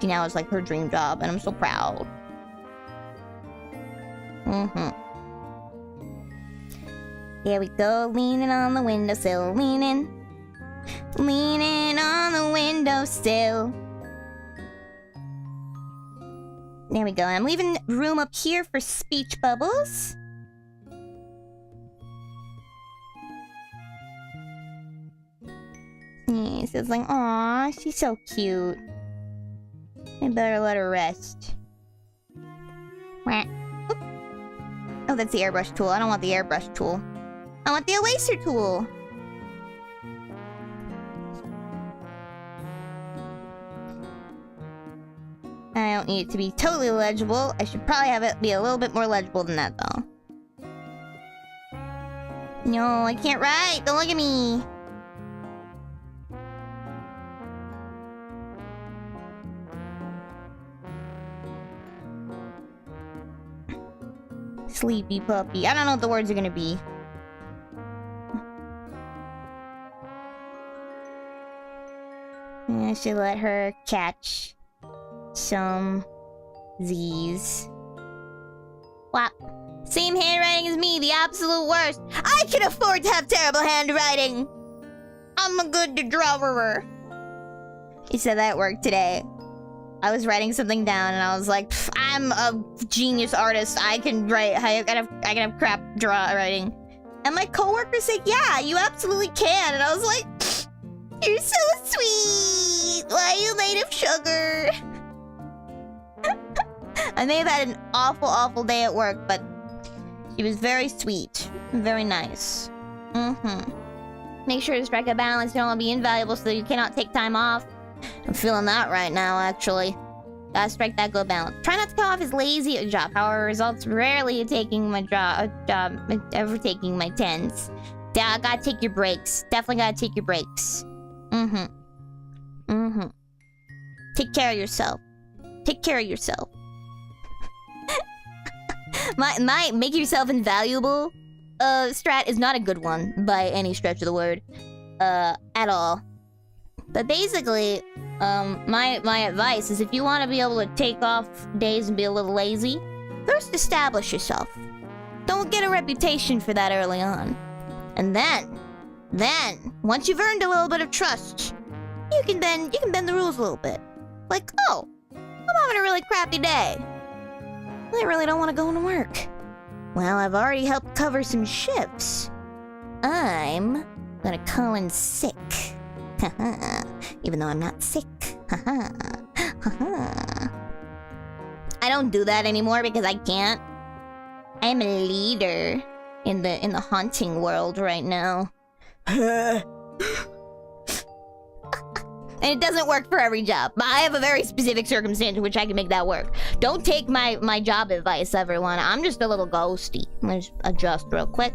She now is like her dream job, and I'm so proud. Here we go, leaning on the windowsill, leaning on the windowsill. There we go. I'm leaving room up here for speech bubbles. Yeah, so it's like, aw, she's so cute. I better let her rest. Oh, that's the airbrush tool. I don't want the airbrush tool. I want the eraser tool. I don't need it to be totally legible. I should probably have it be a little bit more legible than that, though. No, I can't write. Don't look at me. Sleepy puppy. I don't know what the words are gonna be. I should let her catch some Z's. Wow. Same handwriting as me, the absolute worst. I can afford to have terrible handwriting. I'm a good drawer. He said that at work today. I was writing something down and I was like, I'm a genius artist. I can write. I can have crap writing. And my coworker said, yeah, you absolutely can. And I was like, you're so sweet. Why are you made of sugar? I may have had an awful, awful day at work, but she was very sweet. Very nice. Make sure to strike a balance. You don't want to be invaluable so that you cannot take time off. I'm feeling that right now, actually. Gotta strike that good balance. Try not to come off as lazy at a job. However, results rarely taking my job, ever taking my tens. Yeah, gotta take your breaks. Definitely gotta take your breaks. Take care of yourself. Take care of yourself. my make yourself invaluable strat is not a good one by any stretch of the word. At all. But basically, my advice is if you want to be able to take off days and be a little lazy, first establish yourself. Don't get a reputation for that early on. And then, once you've earned a little bit of trust, you can bend the rules a little bit. Like, oh, I'm having a really crappy day. I really don't want to go into work. Well, I've already helped cover some shifts. I'm gonna call in sick. Even though I'm not sick. I don't do that anymore because I can't. I'm a leader in the haunting world right now. And it doesn't work for every job. But I have a very specific circumstance in which I can make that work. Don't take my job advice, everyone. I'm just a little ghosty. Let me just adjust real quick.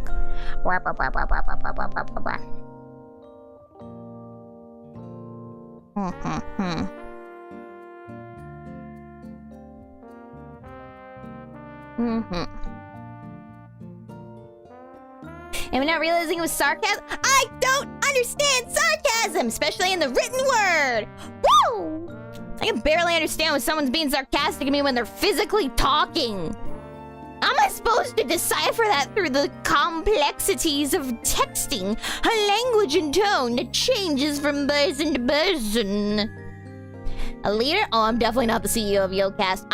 Am I not realizing it was sarcasm? I don't understand sarcasm, especially in the written word. Woo! I can barely understand when someone's being sarcastic at me when they're physically talking. How am I supposed to decipher that through the complexities of texting? A language and tone that changes from person to person. A leader? Oh, I'm definitely not the CEO of YOKAST.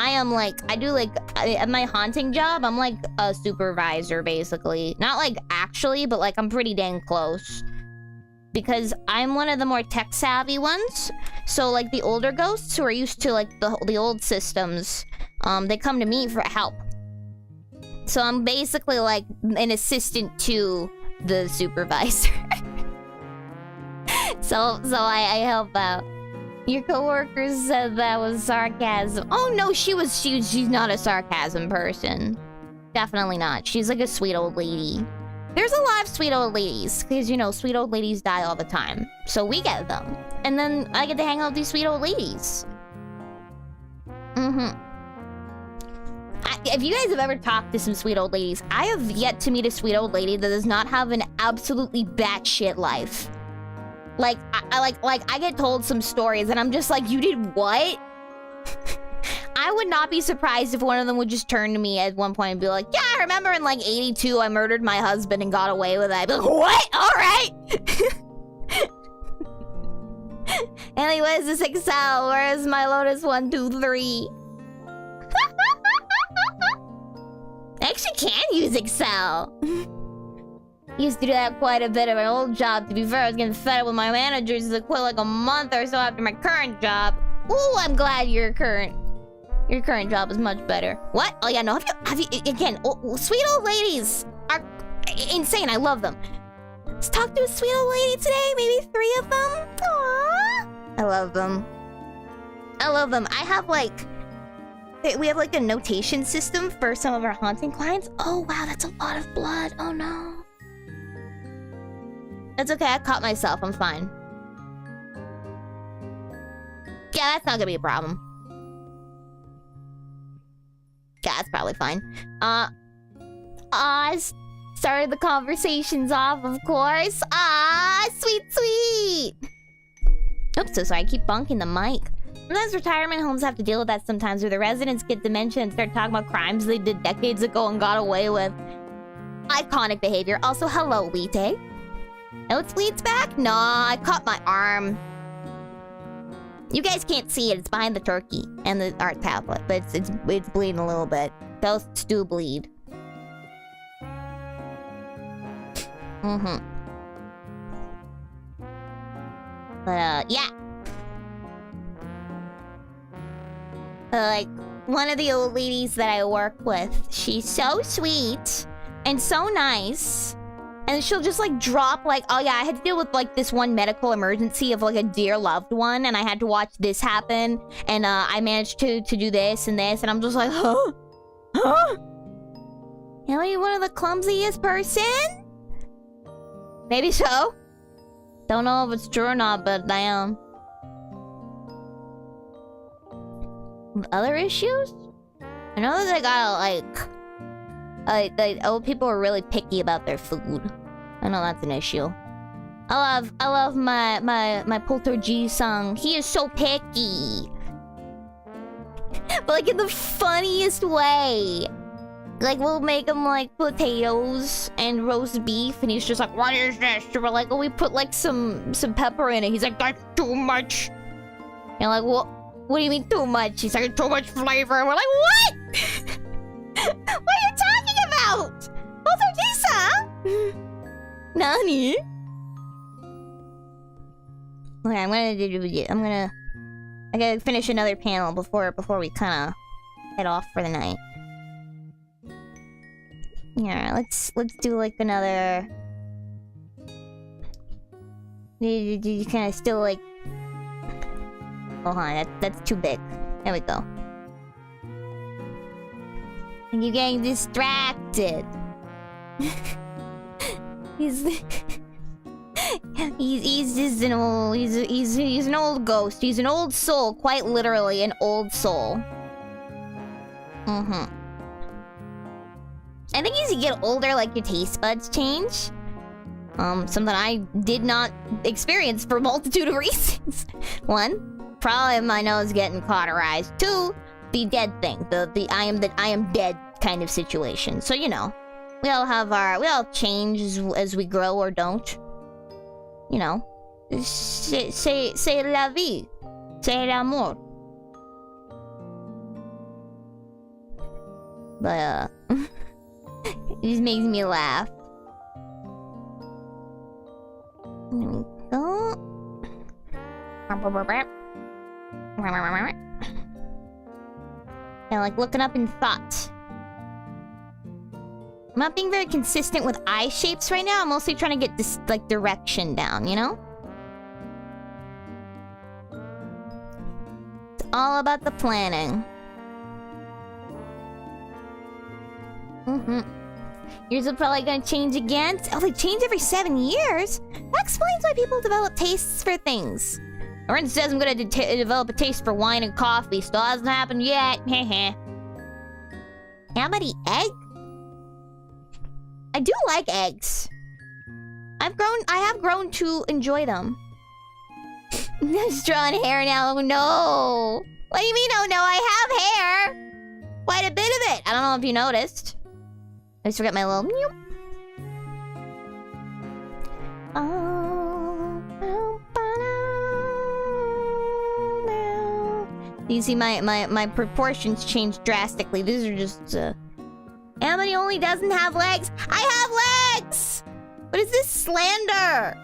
At my haunting job, I'm like a supervisor, basically. Not like actually, but like I'm pretty dang close. Because I'm one of the more tech-savvy ones. So like the older ghosts who are used to like the old systems, they come to me for help. So I'm basically like an assistant to the supervisor. so I help out. Your coworker said that was sarcasm. Oh no, she's not a sarcasm person. Definitely not. She's like a sweet old lady. There's a lot of sweet old ladies, because you know, sweet old ladies die all the time. So we get them. And then I get to hang out with these sweet old ladies. If you guys have ever talked to some sweet old ladies, I have yet to meet a sweet old lady that does not have an absolutely batshit life. Like, I get told some stories and I'm just like, you did what? I would not be surprised if one of them would just turn to me at one point and be like, yeah, I remember in like 82, I murdered my husband and got away with it. I'd be like, what? All right. Ellie, what is this Excel? Where is my Lotus 1, 2, 3? I actually can use Excel. Used to do that quite a bit at my old job. To be fair, I was getting fed up with my managers to quit like a month or so after my current job. Ooh, I'm glad your current job is much better. What? Oh yeah, no, have you again, sweet old ladies are insane. I love them. Let's talk to a sweet old lady today, maybe 3 of them. Aww. I love them. I love them. I have like, we have like a notation system for some of our haunting clients. Oh wow, that's a lot of blood. Oh no. It's okay, I caught myself, I'm fine. Yeah, that's not gonna be a problem. Yeah, that's probably fine. ahs started the conversations off, of course. Ah, sweet, sweet. Oops, so sorry. I keep bonking the mic. Sometimes retirement homes have to deal with that sometimes, where the residents get dementia and start talking about crimes they did decades ago and got away with. Iconic behavior. Also, hello, Wheaty. Oh, it's Wheat's back? Nah, I caught my arm. You guys can't see it. It's behind the turkey and the art tablet, but it's bleeding a little bit. Ghosts do bleed. But, yeah. Like, one of the old ladies that I work with, she's so sweet and so nice. And she'll just, like, drop, like, oh, yeah, I had to deal with, like, this one medical emergency of, like, a dear loved one. And I had to watch this happen. And, I managed to do this and this. And I'm just like, huh? Huh? Am I one of the clumsiest person? Maybe so. Don't know if it's true or not, but I am. Other issues? I know that I got, like, old people are really picky about their food. I know that's an issue. I love my Poltergeist song. He is so picky. But, like, in the funniest way. Like, we'll make him, like, potatoes and roast beef, and he's just like, what is this? And we're like, oh, we put, like, some pepper in it. He's like, that's too much. And like, what do you mean too much? He's like, too much flavor. And we're like, what? What are you talking about? Poltergeist? Nani? Okay, I gotta finish another panel before we kind of head off for the night. Yeah, let's do like another. You kind of still like. Hold on, that's too big. There we go. And you're getting distracted. He's just an old. He's an old ghost. He's an old soul, quite literally an old soul. I think as you get older, like, your taste buds change. Something I did not experience for a multitude of reasons. One, probably my nose getting cauterized. Two, the dead thing. The I am dead kind of situation. So, you know, we all change as we grow or don't. You know. C'est la vie. C'est l'amour. But, it just makes me laugh. There we go. And like looking up in thought. I'm not being very consistent with eye shapes right now. I'm mostly trying to get this like direction down, you know? It's all about the planning. Yours are probably gonna change again. Oh, they change every 7 years? That explains why people develop tastes for things. Orange says I'm gonna develop a taste for wine and coffee. Still hasn't happened yet. Heh. Amity egg? I do like eggs. I have grown to enjoy them. Just drawing hair now. Oh no. What do you mean, oh no? I have hair. Quite a bit of it. I don't know if you noticed. I just forgot my little meow. You see my proportions changed drastically. These are just Amity only doesn't have legs. I have legs! What is this slander?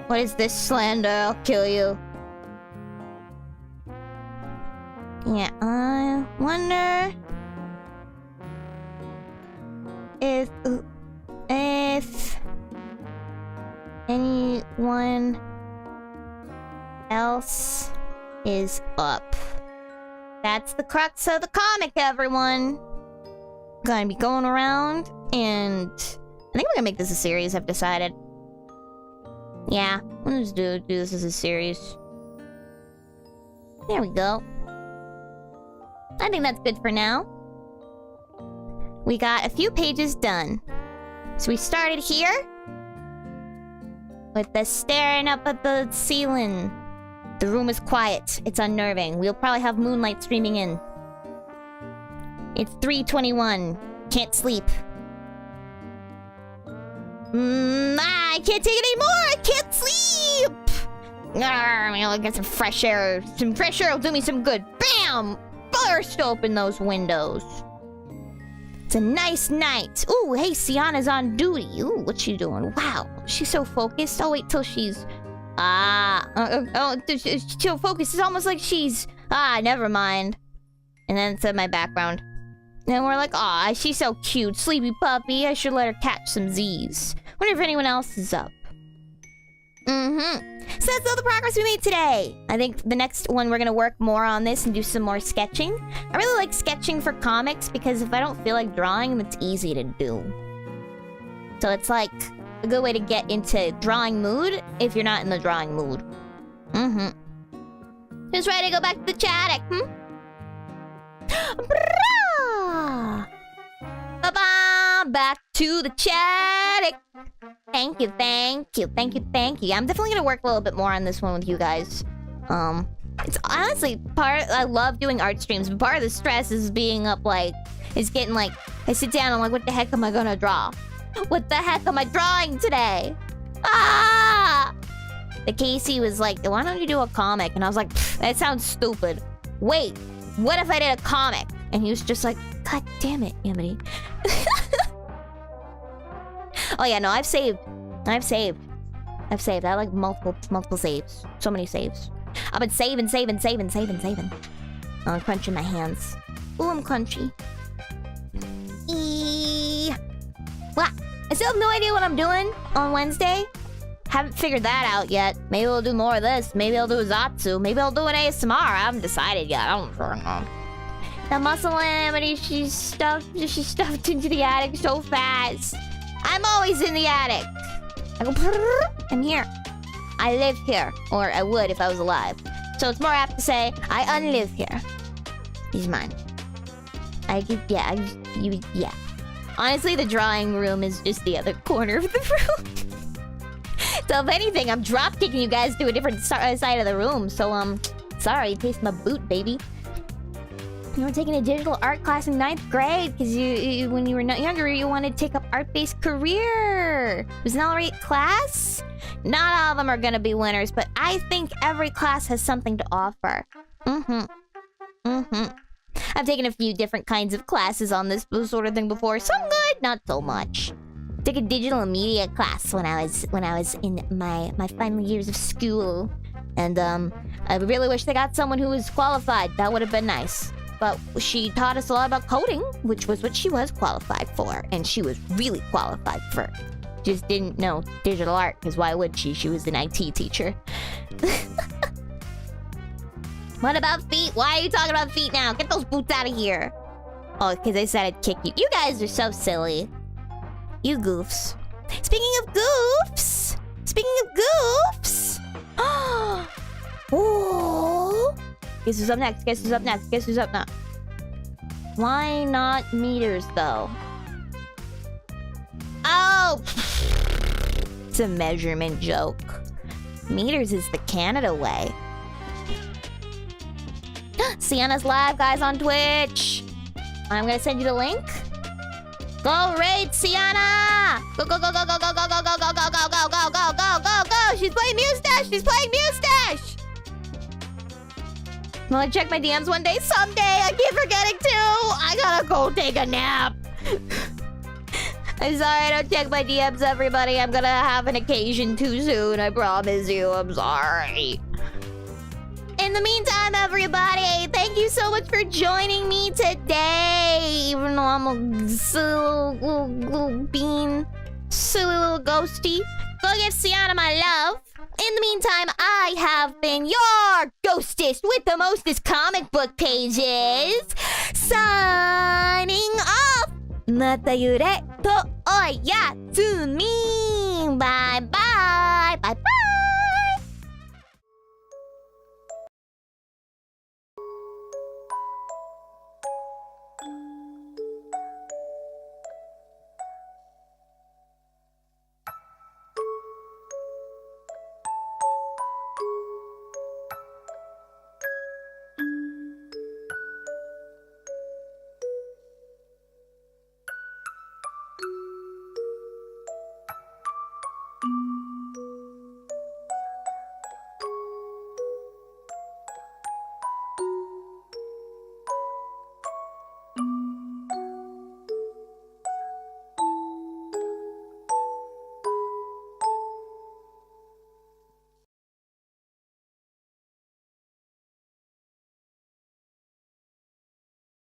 What is this slander? I'll kill you. Yeah, I wonder if anyone else is up. That's the crux of the comic, everyone. Gonna be going around, and I think we're gonna make this a series, I've decided. Yeah, we'll just do this as a series. There we go. I think that's good for now. We got a few pages done. So we started here with the staring up at the ceiling. The room is quiet. It's unnerving. We'll probably have moonlight streaming in. It's 3:21. Can't sleep. I can't take it anymore! I can't sleep! I'll get some fresh air. Some fresh air will do me some good. Bam! Burst open those windows. It's a nice night. Ooh, hey, Sianna's on duty. Ooh, what's she doing? Wow, she's so focused. I'll wait till she's... she's so focused. It's almost like she's... never mind. And then it's in my background. And we're like, aw, she's so cute. Sleepy puppy. I should let her catch some Z's. Wonder if anyone else is up. So that's all the progress we made today. I think the next one we're gonna work more on this and do some more sketching. I really like sketching for comics because if I don't feel like drawing, it's easy to do. So it's like a good way to get into drawing mood if you're not in the drawing mood. Who's ready to go back to the chat? Ba-ba! Back to the chat. Thank you, thank you, thank you, thank you. I'm definitely gonna work a little bit more on this one with you guys. It's honestly I love doing art streams, but part of the stress is being up is getting I sit down, I'm like, what the heck am I gonna draw? What the heck am I drawing today? The Casey was like, why don't you do a comic? And I was like, that sounds stupid. Wait, what if I did a comic? And he was just like, God damn it, Amity. Oh yeah, no, I've saved. I like multiple saves. So many saves. I've been saving. Oh, I'm crunching my hands. Ooh, I'm crunchy. What? I still have no idea what I'm doing on Wednesday. Haven't figured that out yet. Maybe we'll do more of this. Maybe I'll do a Zatsu. Maybe I'll do an ASMR. I haven't decided yet. I don't know. The muscle Amity, she's stuffed into the attic so fast. I'm always in the attic. I go, I'm here. I live here. Or I would if I was alive. So it's more apt to say, I unlive here. He's mine. Yeah. Honestly, the drawing room is just the other corner of the room. So if anything, I'm drop kicking you guys to a different side of the room. So, sorry, taste my boot, baby. You were taking a digital art class in 9th grade because you when you were younger, you wanted to take up art-based career. It was an all-right class. Not all of them are gonna be winners, but I think every class has something to offer. I've taken a few different kinds of classes on this sort of thing before. Some good, not so much. Took a digital media class when I was in my final years of school, and I really wish they got someone who was qualified. That would have been nice. But she taught us a lot about coding, which was what she was qualified for. And she was really qualified for. Just didn't know digital art, because why would she? She was an IT teacher. What about feet? Why are you talking about feet now? Get those boots out of here. Oh, because I said I'd kick you. You guys are so silly. You goofs. Speaking of goofs! Oh! Guess who's up next? Guess who's up now? Why not meters, though? Oh! It's a measurement joke. Meters is the Canada way. Sienna's live, guys, on Twitch. I'm gonna send you the link. Go raid Sienna! Go! She's playing Mustache! Will I check my DMs one day? Someday! I keep forgetting to! I gotta go take a nap! I'm sorry I don't check my DMs, everybody. I'm gonna have an occasion too soon. I promise you. I'm sorry. In the meantime, everybody, thank you so much for joining me today. Even though I'm a silly little bean, silly little ghosty. Go give Sianna my love. In the meantime, I have been your ghostess with the mostest comic book pages. Signing off. Mata yure to oyasumi. Bye bye. Bye bye.